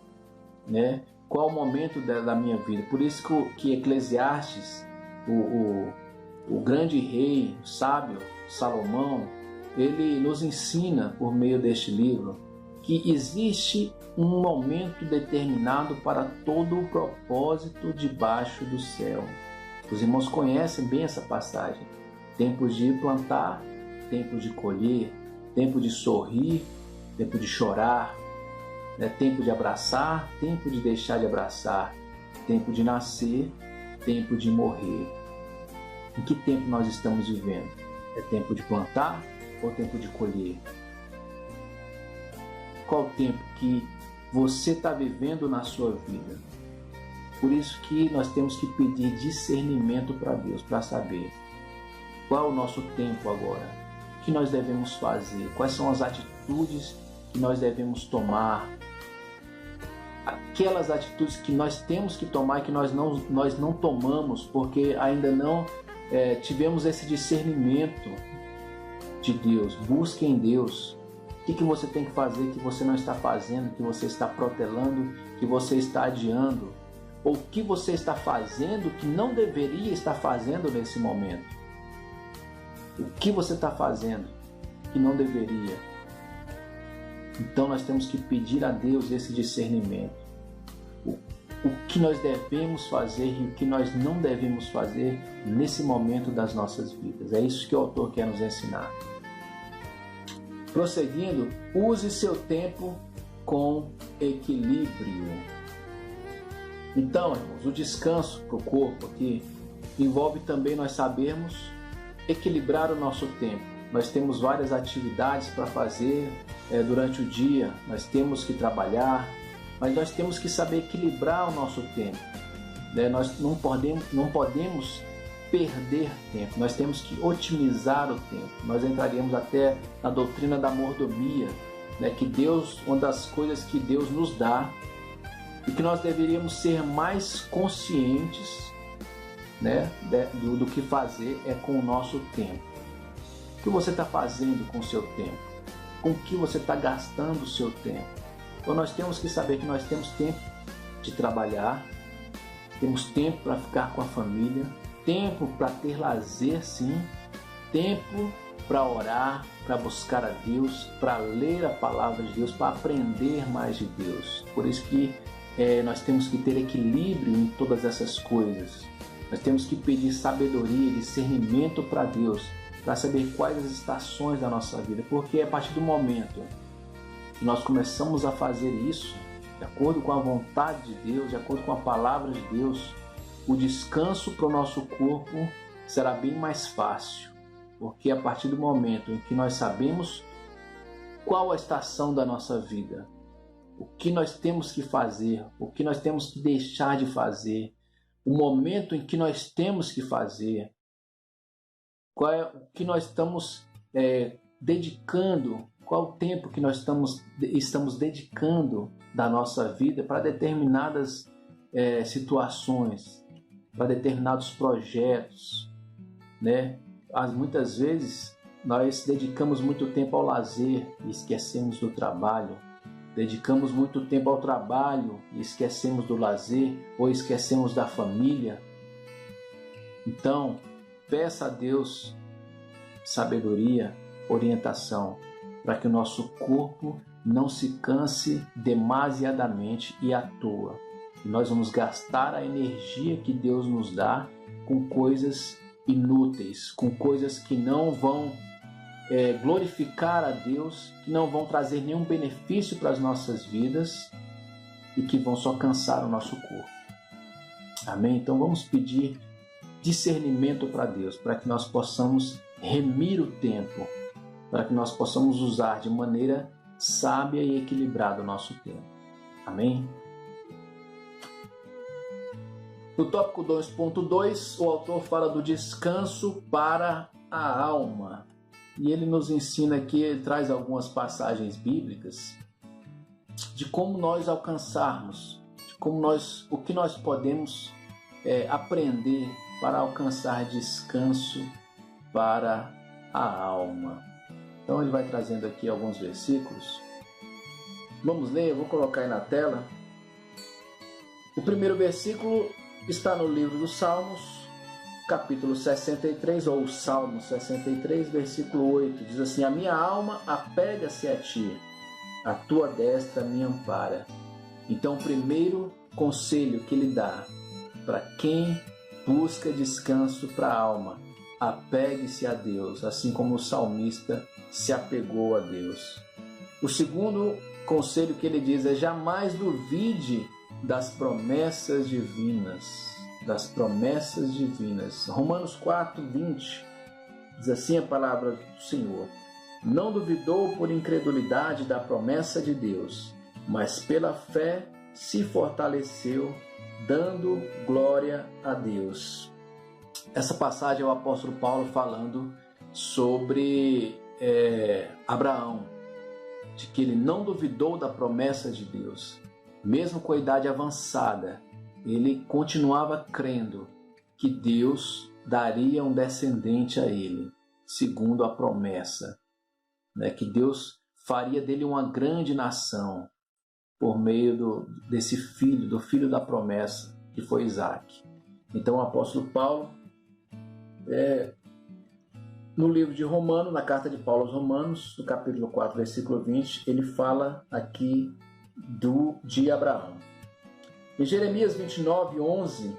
né? Qual o momento da minha vida? Por isso que Eclesiastes, o grande rei, o sábio Salomão, ele nos ensina, por meio deste livro, que existe um momento determinado para todo o propósito debaixo do céu. Os irmãos conhecem bem essa passagem. Tempo de plantar, tempo de colher, tempo de sorrir, tempo de chorar, tempo de abraçar, tempo de deixar de abraçar, tempo de nascer, tempo de morrer. Em que tempo nós estamos vivendo? É tempo de plantar ou tempo de colher? Qual o tempo que você está vivendo na sua vida? Por isso que nós temos que pedir discernimento para Deus, para saber qual é o nosso tempo agora, o que nós devemos fazer, quais são as atitudes que nós devemos tomar, aquelas atitudes que nós temos que tomar e que nós não tomamos porque ainda não tivemos esse discernimento de Deus. Busque em Deus. O que você tem que fazer que você não está fazendo, que você está protelando, que você está adiando, ou o que você está fazendo que não deveria estar fazendo nesse momento. O que você está fazendo que não deveria. Então nós temos que pedir a Deus esse discernimento. O que nós devemos fazer e o que nós não devemos fazer nesse momento das nossas vidas. É isso que o autor quer nos ensinar. Prosseguindo, use seu tempo com equilíbrio. Então, irmãos, o descanso para o corpo aqui envolve também nós sabermos equilibrar o nosso tempo. Nós temos várias atividades para fazer durante o dia, nós temos que trabalhar, mas nós temos que saber equilibrar o nosso tempo. Nós não podemos perder tempo, nós temos que otimizar o tempo. Nós entraríamos até na doutrina da mordomia, que Deus, uma das coisas que Deus nos dá e que nós deveríamos ser mais conscientes do que fazer é com o nosso tempo. O que você está fazendo com o seu tempo? Com o que você está gastando o seu tempo? Então nós temos que saber que nós temos tempo de trabalhar, temos tempo para ficar com a família, tempo para ter lazer, sim, tempo para orar, para buscar a Deus, para ler a palavra de Deus, para aprender mais de Deus. Por isso que nós temos que ter equilíbrio em todas essas coisas. Nós temos que pedir sabedoria, discernimento para Deus, para saber quais as estações da nossa vida, porque a partir do momento que nós começamos a fazer isso, de acordo com a vontade de Deus, de acordo com a palavra de Deus, o descanso para o nosso corpo será bem mais fácil, porque a partir do momento em que nós sabemos qual a estação da nossa vida, o que nós temos que fazer, o que nós temos que deixar de fazer, o momento em que nós temos que fazer, qual é o que nós estamos dedicando, qual o tempo que nós estamos dedicando da nossa vida para determinadas situações, para determinados projetos, Muitas vezes nós dedicamos muito tempo ao lazer e esquecemos do trabalho. Dedicamos muito tempo ao trabalho e esquecemos do lazer ou esquecemos da família. Então, peça a Deus sabedoria, orientação, para que o nosso corpo não se canse demasiadamente e à toa. Nós vamos gastar a energia que Deus nos dá com coisas inúteis, com coisas que não vão glorificar a Deus, que não vão trazer nenhum benefício para as nossas vidas e que vão só cansar o nosso corpo. Amém? Então vamos pedir discernimento para Deus, para que nós possamos remir o tempo, para que nós possamos usar de maneira sábia e equilibrada o nosso tempo. Amém? No tópico 2.2, o autor fala do descanso para a alma. E ele nos ensina aqui, ele traz algumas passagens bíblicas de como nós alcançarmos, o que nós podemos aprender para alcançar descanso para a alma. Então ele vai trazendo aqui alguns versículos. Vamos ler, eu vou colocar aí na tela. O primeiro versículo está no livro dos Salmos, capítulo 63, ou o Salmo 63, versículo 8, diz assim: a minha alma apega-se a ti, a tua destra me ampara. Então, o primeiro conselho que ele dá para quem busca descanso para a alma: apegue-se a Deus, assim como o salmista se apegou a Deus. O segundo conselho que ele diz é: jamais duvide das promessas divinas. Das promessas divinas. Romanos 4, 20 diz assim a palavra do Senhor: não duvidou por incredulidade da promessa de Deus, mas pela fé se fortaleceu, dando glória a Deus. Essa passagem é o apóstolo Paulo falando sobre Abraão, de que ele não duvidou da promessa de Deus. Mesmo com a idade avançada, ele continuava crendo que Deus daria um descendente a ele, segundo a promessa, né? Que Deus faria dele uma grande nação por meio desse filho, do filho da promessa, que foi Isaac. Então o apóstolo Paulo, no livro de Romanos, na carta de Paulo aos Romanos, no capítulo 4, versículo 20, ele fala aqui de Abraão. Em Jeremias 29, 11,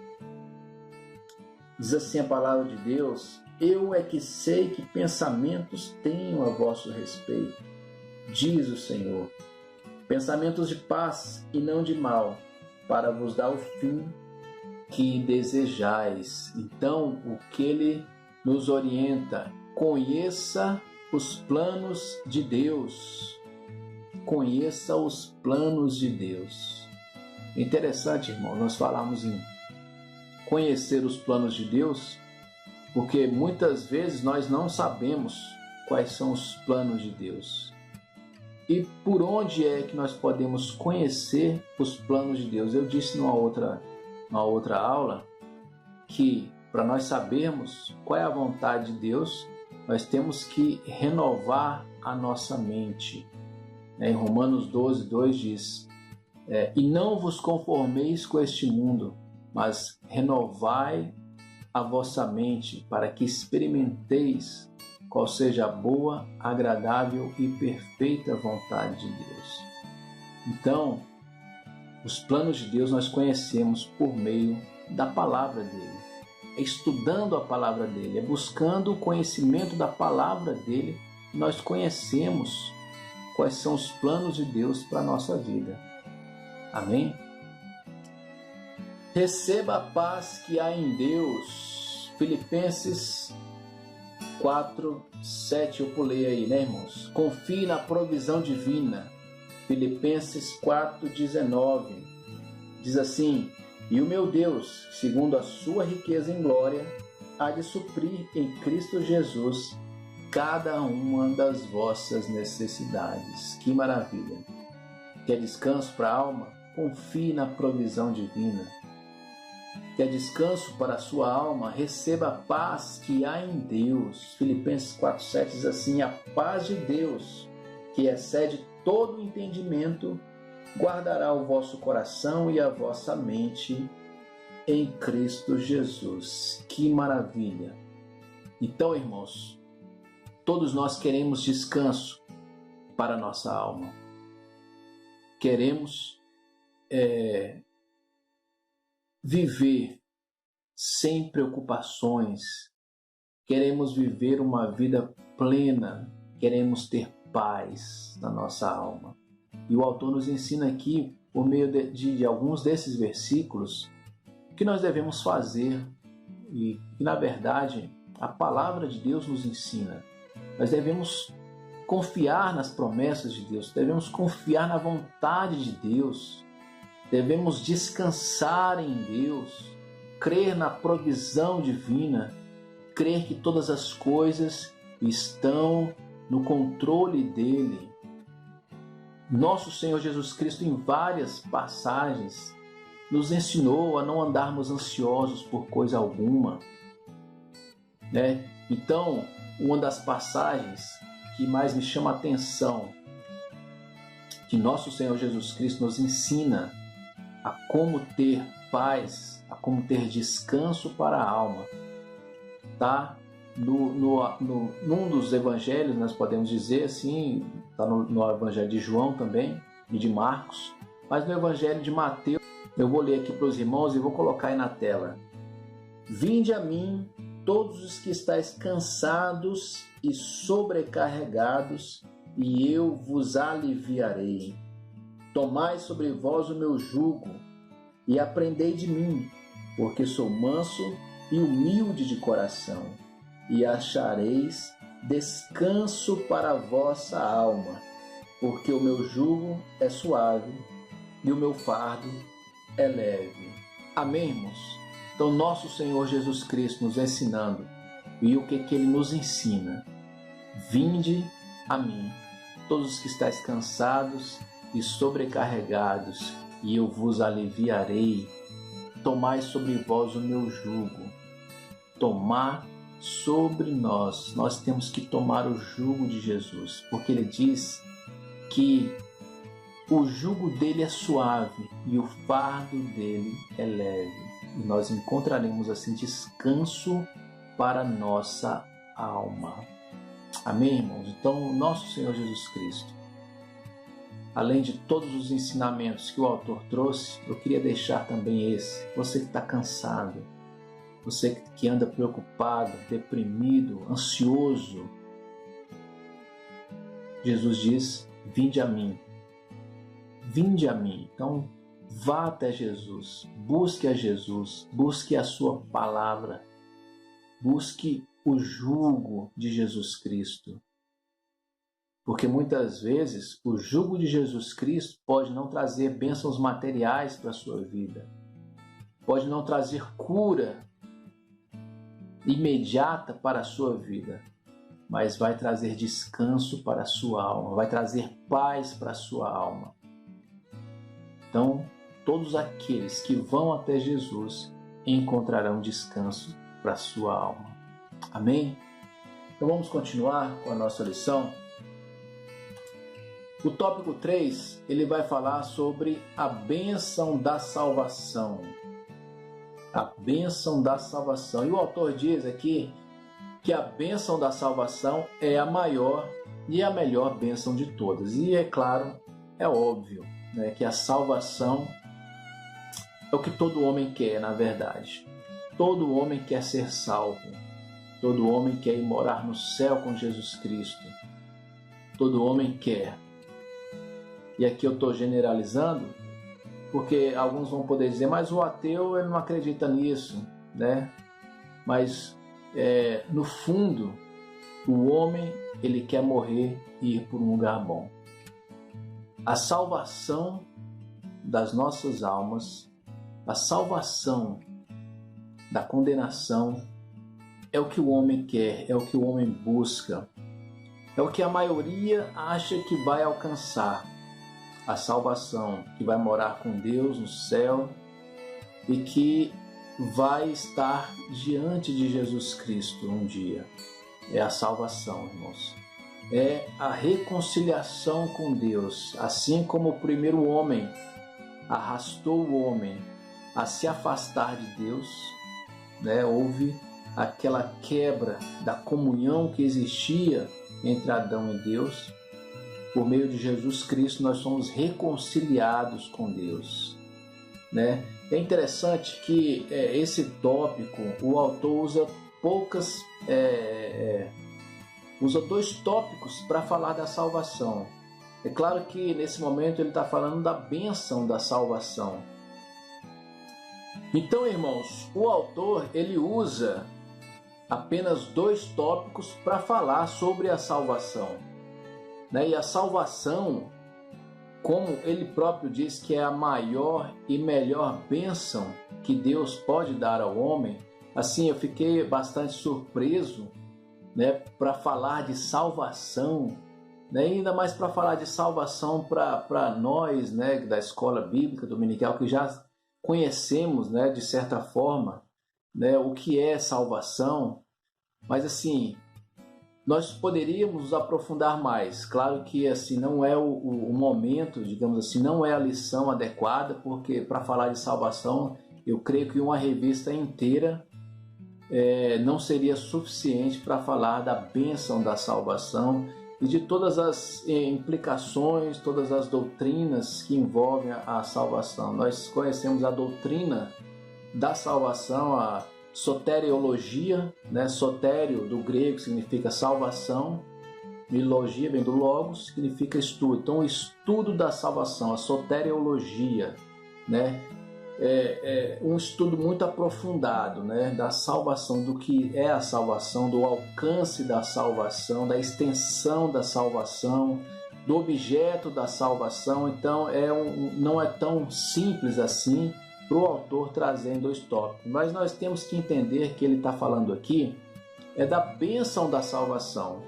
diz assim a palavra de Deus: eu é que sei que pensamentos tenho a vosso respeito, diz o Senhor, pensamentos de paz e não de mal, para vos dar o fim que desejais. Então, o que ele nos orienta: conheça os planos de Deus. Conheça os planos de Deus. Interessante, irmão, nós falamos em conhecer os planos de Deus, porque muitas vezes nós não sabemos quais são os planos de Deus. E por onde é que nós podemos conhecer os planos de Deus? Eu disse numa outra aula que para nós sabermos qual é a vontade de Deus, nós temos que renovar a nossa mente. Em Romanos 12, 2 diz: e não vos conformeis com este mundo, mas renovai a vossa mente, para que experimenteis qual seja a boa, agradável e perfeita vontade de Deus. Então, os planos de Deus nós conhecemos por meio da palavra dele. É estudando a palavra dele, é buscando o conhecimento da palavra dele, nós conhecemos quais são os planos de Deus para a nossa vida. Amém? Receba a paz que há em Deus. Filipenses 4, 7, eu pulei aí, né, irmãos? Confie na provisão divina. Filipenses 4, 19. Diz assim: e o meu Deus, segundo a sua riqueza em glória, há de suprir em Cristo Jesus cada uma das vossas necessidades. Que maravilha! Quer descanso para a alma? Confie na provisão divina. Quer descanso para a sua alma? Receba a paz que há em Deus. Filipenses 4,7 diz assim: a paz de Deus, que excede todo entendimento, guardará o vosso coração e a vossa mente em Cristo Jesus. Que maravilha! Então, irmãos, todos nós queremos descanso para a nossa alma. Queremos viver sem preocupações, queremos viver uma vida plena, queremos ter paz na nossa alma. E o autor nos ensina aqui, por meio de alguns desses versículos, o que nós devemos fazer e na verdade, a palavra de Deus nos ensina. Nós devemos confiar nas promessas de Deus, devemos confiar na vontade de Deus, devemos descansar em Deus, crer na provisão divina, crer que todas as coisas estão no controle dele. Nosso Senhor Jesus Cristo, em várias passagens, nos ensinou a não andarmos ansiosos por coisa alguma, né? Então, uma das passagens que mais me chama a atenção, que nosso Senhor Jesus Cristo nos ensina a como ter paz, a como ter descanso para a alma, está num dos evangelhos, nós podemos dizer assim, está no evangelho de João também e de Marcos, mas no evangelho de Mateus, eu vou ler aqui para os irmãos e vou colocar aí na tela. Vinde a mim, todos os que estáis cansados e sobrecarregados, e eu vos aliviarei. Tomai sobre vós o meu jugo e aprendei de mim, porque sou manso e humilde de coração, e achareis descanso para a vossa alma, porque o meu jugo é suave e o meu fardo é leve. Amém, irmãos? Então, nosso Senhor Jesus Cristo nos ensinando, e o que Ele nos ensina? Vinde a mim, todos os que estáis cansados e sobrecarregados, e eu vos aliviarei. Tomai sobre vós o meu jugo. Tomar sobre nós. Nós temos que tomar o jugo de Jesus, porque Ele diz que o jugo dele é suave e o fardo dele é leve. E nós encontraremos assim descanso para a nossa alma. Amém, irmãos? Então, nosso Senhor Jesus Cristo, além de todos os ensinamentos que o autor trouxe, eu queria deixar também esse. Você que está cansado, você que anda preocupado, deprimido, ansioso, Jesus diz, vinde a mim. Vinde a mim. Então, vá até Jesus, busque a Jesus, busque a sua palavra, busque o jugo de Jesus Cristo. Porque muitas vezes o jugo de Jesus Cristo pode não trazer bênçãos materiais para a sua vida, pode não trazer cura imediata para a sua vida, mas vai trazer descanso para a sua alma, vai trazer paz para a sua alma. Então, todos aqueles que vão até Jesus encontrarão descanso para a sua alma. Amém? Então vamos continuar com a nossa lição. O tópico 3, ele vai falar sobre a bênção da salvação. A bênção da salvação. E o autor diz aqui que a bênção da salvação é a maior e a melhor bênção de todas. E é claro, é óbvio, né, que a salvação é o que todo homem quer, na verdade. Todo homem quer ser salvo. Todo homem quer ir morar no céu com Jesus Cristo. Todo homem quer. E aqui eu estou generalizando, porque alguns vão poder dizer, mas o ateu ele não acredita nisso, né? Mas no fundo, o homem ele quer morrer e ir para um lugar bom. A salvação das nossas almas, a salvação da condenação, é o que o homem quer, é o que o homem busca, é o que a maioria acha que vai alcançar. A salvação, que vai morar com Deus no céu e que vai estar diante de Jesus Cristo um dia. É a salvação, irmãos. É a reconciliação com Deus. Assim como o primeiro homem arrastou o homem a se afastar de Deus, né? Houve aquela quebra da comunhão que existia entre Adão e Deus. Por meio de Jesus Cristo, nós somos reconciliados com Deus, né? É interessante que esse tópico, o autor usa usa 2 tópicos para falar da salvação. É claro que nesse momento ele está falando da bênção da salvação. Então, irmãos, o autor ele usa apenas 2 tópicos para falar sobre a salvação. E a salvação, como ele próprio diz que é a maior e melhor bênção que Deus pode dar ao homem, assim eu fiquei bastante surpreso, né, para falar de salvação, né, ainda mais para falar de salvação para nós, né, da escola bíblica dominical, que já conhecemos, né, de certa forma, né, o que é salvação, mas assim, nós poderíamos nos aprofundar mais. Claro que assim não é o momento, digamos assim, não é a lição adequada, porque para falar de salvação, eu creio que uma revista inteira não seria suficiente para falar da bênção da salvação e de todas as implicações, todas as doutrinas que envolvem a salvação. Nós conhecemos a doutrina da salvação, a soteriologia, né? Sotério do grego significa salvação, e logia vem do logos, significa estudo. Então, o estudo da salvação, a soteriologia, né? É um estudo muito aprofundado, né? Da salvação, do que é a salvação, do alcance da salvação, da extensão da salvação, do objeto da salvação. Então, não é tão simples assim para o autor trazer em 2 tópicos. Mas nós temos que entender que ele está falando aqui da bênção da salvação.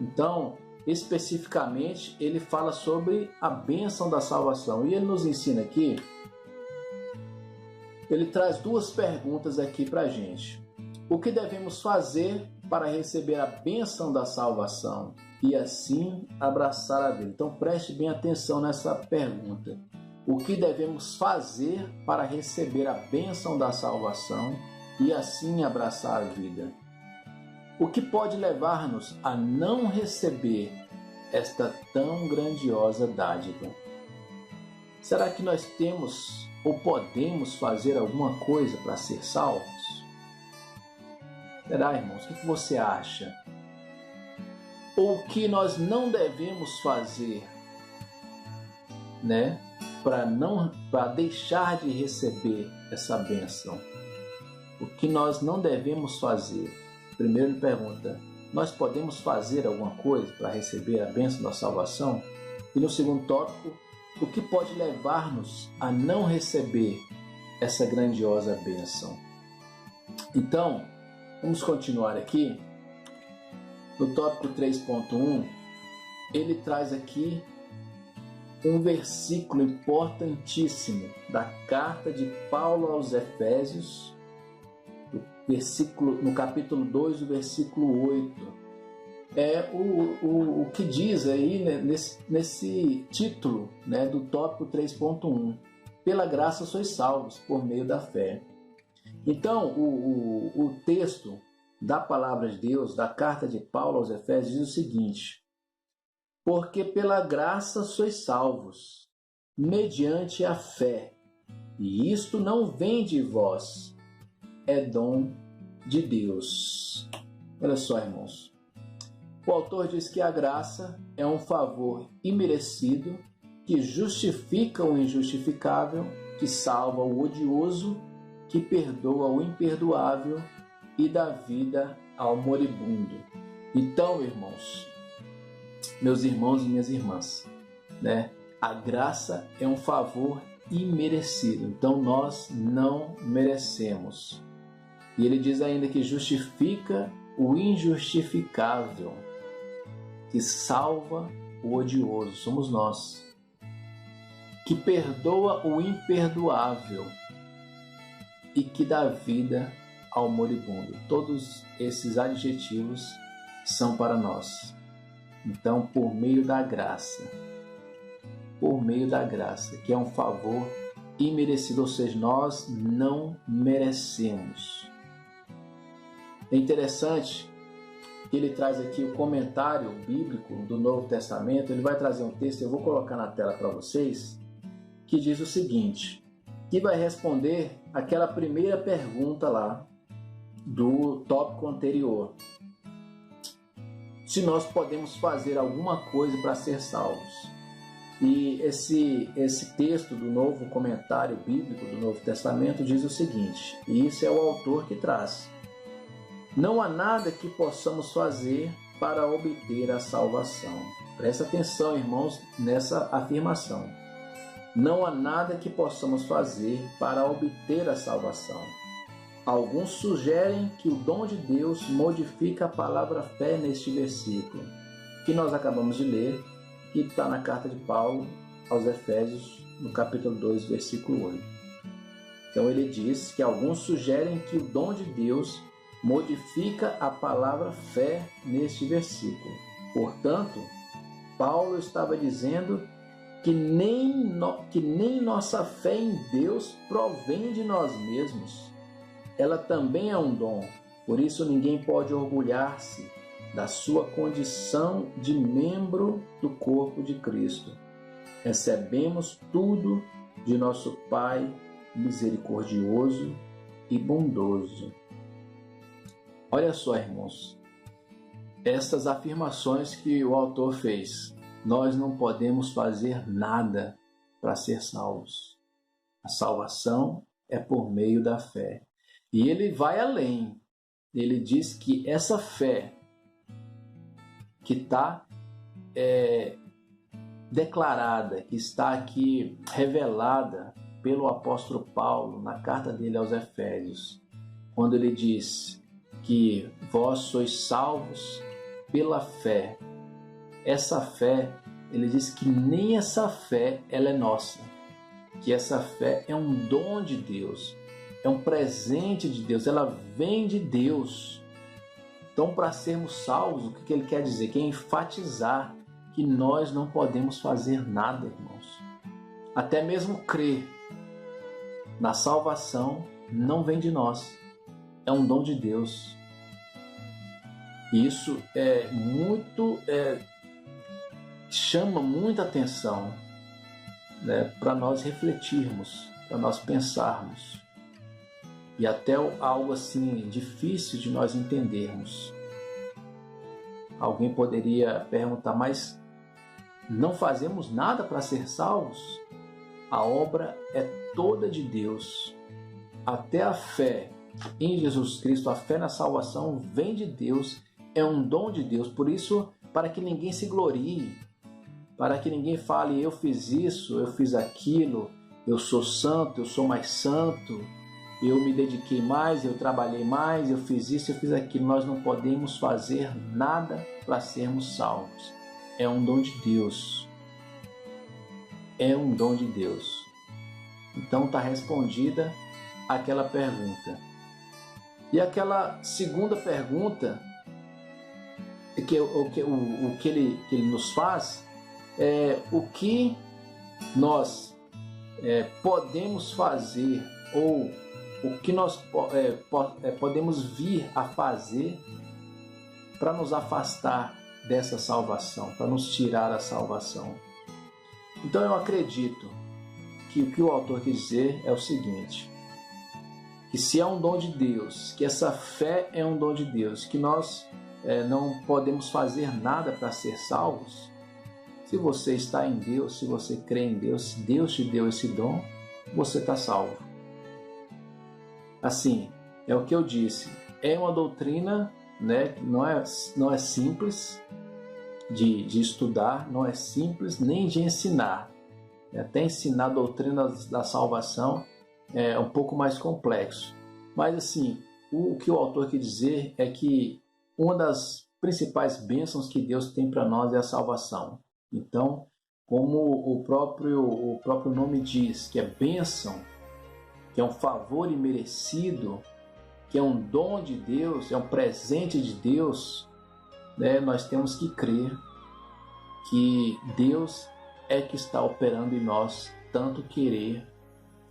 Então, especificamente, ele fala sobre a bênção da salvação. E ele nos ensina aqui, ele traz 2 perguntas aqui para a gente. O que devemos fazer para receber a bênção da salvação e assim abraçar a vida? Então, preste bem atenção nessa pergunta. O que devemos fazer para receber a bênção da salvação e assim abraçar a vida? O que pode levar-nos a não receber esta tão grandiosa dádiva? Será que nós temos ou podemos fazer alguma coisa para ser salvos? Será, irmãos? O que você acha? Ou o que nós não devemos fazer, né? Para deixar de receber essa bênção? O que nós não devemos fazer? Primeiro ele pergunta, nós podemos fazer alguma coisa para receber a bênção da salvação? E no segundo tópico, o que pode levar-nos a não receber essa grandiosa bênção? Então, vamos continuar aqui. No tópico 3.1, ele traz aqui um versículo importantíssimo da carta de Paulo aos Efésios, no capítulo 2, o versículo 8. O que diz aí, né, nesse título, né, do tópico 3.1. Pela graça sois salvos, por meio da fé. Então, o texto da palavra de Deus, da carta de Paulo aos Efésios, diz o seguinte: porque pela graça sois salvos, mediante a fé, e isto não vem de vós, é dom de Deus. Olha só, irmãos. O autor diz que a graça é um favor imerecido que justifica o injustificável, que salva o odioso, que perdoa o imperdoável e dá vida ao moribundo. Então, irmãos, meus irmãos e minhas irmãs, né? A graça é um favor imerecido. Então, nós não merecemos. E ele diz ainda que justifica o injustificável, que salva o odioso, somos nós, que perdoa o imperdoável e que dá vida ao moribundo. Todos esses adjetivos são para nós. Então, por meio da graça, que é um favor imerecido, ou seja, nós não merecemos. É interessante que ele traz aqui o comentário bíblico do Novo Testamento. Ele vai trazer um texto, eu vou colocar na tela para vocês, que diz o seguinte, que vai responder aquela primeira pergunta lá do tópico anterior. Se nós podemos fazer alguma coisa para ser salvos. E esse texto do novo comentário bíblico do Novo Testamento diz o seguinte, e isso é o autor que traz: não há nada que possamos fazer para obter a salvação. Presta atenção, irmãos, nessa afirmação. Não há nada que possamos fazer para obter a salvação. Alguns sugerem que o dom de Deus modifica a palavra fé neste versículo, que nós acabamos de ler, que está na carta de Paulo aos Efésios, no capítulo 2, versículo 8. Então ele diz que alguns sugerem que o dom de Deus modifica a palavra fé neste versículo. Portanto, Paulo estava dizendo que nem nossa fé em Deus provém de nós mesmos. Ela também é um dom, Por isso ninguém pode orgulhar-se da sua condição de membro do corpo de Cristo. Recebemos tudo de nosso Pai misericordioso e bondoso. Olha só, irmãos, essas afirmações que o autor fez. Nós não podemos fazer nada para ser salvos. A salvação é por meio da fé. E ele vai além. Ele diz que essa fé que está declarada, que está aqui revelada pelo apóstolo Paulo na carta dele aos Efésios, quando ele diz que vós sois salvos pela fé. Essa fé, ele diz que nem essa fé ela é nossa, que essa fé é um dom de Deus, é um presente de Deus, ela vem de Deus. Então, para sermos salvos, o que ele quer dizer? Quer enfatizar que nós não podemos fazer nada, irmãos. Até mesmo crer na salvação não vem de nós, é um dom de Deus. E isso chama muita atenção, né, para nós refletirmos, para nós pensarmos. E até algo assim difícil de nós entendermos. Alguém poderia perguntar, mas não fazemos nada para ser salvos? A obra é toda de Deus. Até a fé em Jesus Cristo, a fé na salvação vem de Deus, é um dom de Deus. Por isso, para que ninguém se glorie, para que ninguém fale, eu fiz isso, eu fiz aquilo, eu sou santo, eu sou mais santo, eu me dediquei mais, eu trabalhei mais, eu fiz isso, eu fiz aquilo. Nós não podemos fazer nada para sermos salvos. É um dom de Deus. É um dom de Deus. Então está respondida aquela pergunta. E aquela segunda pergunta, o que ele nos faz, é o que nós podemos fazer, ou o que nós podemos vir a fazer para nos afastar dessa salvação, para nos tirar a salvação. Então eu acredito que o que o autor quer dizer é o seguinte, que se é um dom de Deus, que essa fé é um dom de Deus, que nós não podemos fazer nada para ser salvos. Se você está em Deus, se você crê em Deus, se Deus te deu esse dom, você está salvo. Assim, é o que eu disse, é uma doutrina, né, que não é simples de estudar, não é simples nem de ensinar. Até ensinar a doutrina da salvação é um pouco mais complexo. Mas assim, o que o autor quer dizer é que uma das principais bênçãos que Deus tem para nós é a salvação. Então, como o próprio nome diz, que é bênção, que é um favor imerecido, que é um dom de Deus, é um presente de Deus, né? Nós temos que crer que Deus é que está operando em nós, tanto querer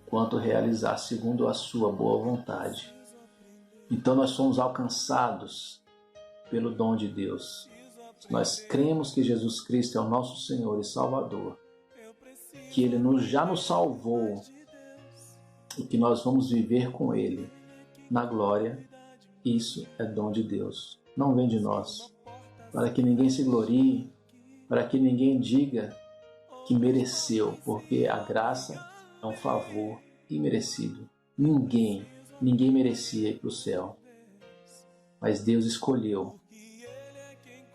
quanto realizar, segundo a sua boa vontade. Então nós somos alcançados pelo dom de Deus. Nós cremos que Jesus Cristo é o nosso Senhor e Salvador, que Ele já nos salvou e que nós vamos viver com Ele na glória. Isso é dom de Deus, não vem de nós, para que ninguém se glorie, para que ninguém diga que mereceu, porque a graça é um favor imerecido. Ninguém merecia ir para o céu, mas Deus escolheu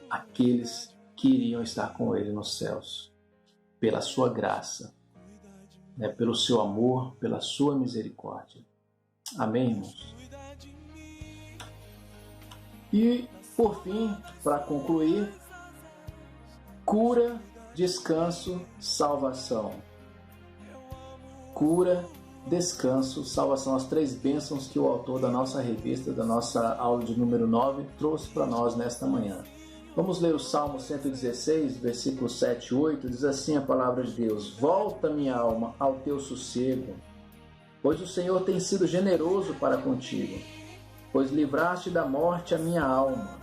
aqueles que iriam estar com Ele nos céus, pela sua graça, né, pelo seu amor, pela sua misericórdia. Amém, irmãos? E, por fim, para concluir, cura, descanso, salvação. Cura, descanso, salvação. As três bênçãos que o autor da nossa revista, da nossa aula de número 9, trouxe para nós nesta manhã. Vamos ler o Salmo 116, versículos 7 e 8. Diz assim a palavra de Deus: Volta, minha alma, ao teu sossego, pois o Senhor tem sido generoso para contigo. Pois livraste da morte a minha alma,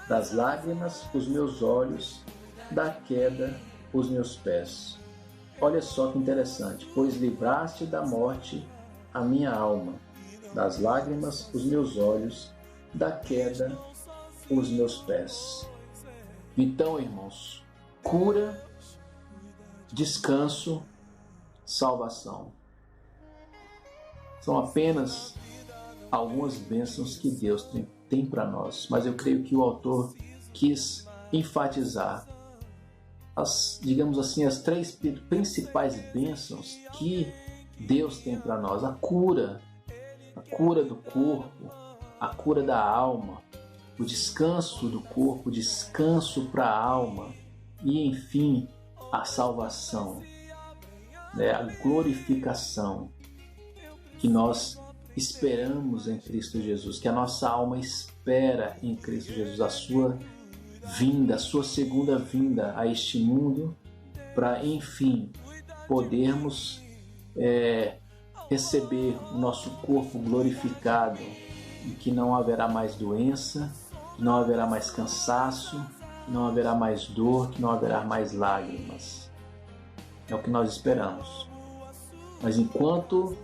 das lágrimas os meus olhos, da queda os meus pés. Olha só que interessante. Pois livraste da morte a minha alma, das lágrimas os meus olhos, da queda os meus pés. Então, irmãos, cura, descanso, salvação. São apenas algumas bênçãos que Deus tem para nós, mas eu creio que o autor quis enfatizar digamos assim, as três principais bênçãos que Deus tem para nós: a cura do corpo, a cura da alma, o descanso do corpo, o descanso para a alma e, enfim, a salvação, né? A glorificação que nós esperamos em Cristo Jesus, que a nossa alma espera em Cristo Jesus, a sua vinda, a sua segunda vinda a este mundo, para, enfim, podermos receber o nosso corpo glorificado, e que não haverá mais doença, que não haverá mais cansaço, que não haverá mais dor, que não haverá mais lágrimas. É o que nós esperamos. Mas enquanto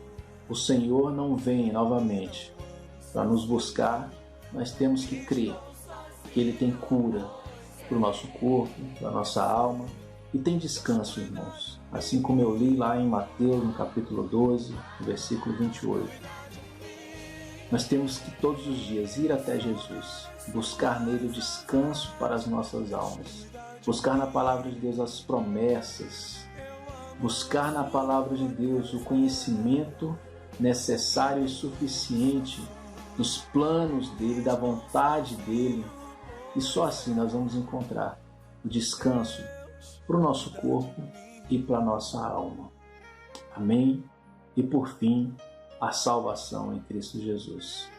o Senhor não vem novamente para nos buscar, nós temos que crer que Ele tem cura para o nosso corpo, para a nossa alma, e tem descanso, irmãos. Assim como eu li lá em Mateus, no capítulo 12, versículo 28. Nós temos que todos os dias ir até Jesus, buscar nele o descanso para as nossas almas, buscar na palavra de Deus as promessas, buscar na palavra de Deus o conhecimento necessário e suficiente dos planos dele, da vontade dele, e só assim nós vamos encontrar o descanso para o nosso corpo e para a nossa alma. Amém? E por fim, a salvação em Cristo Jesus.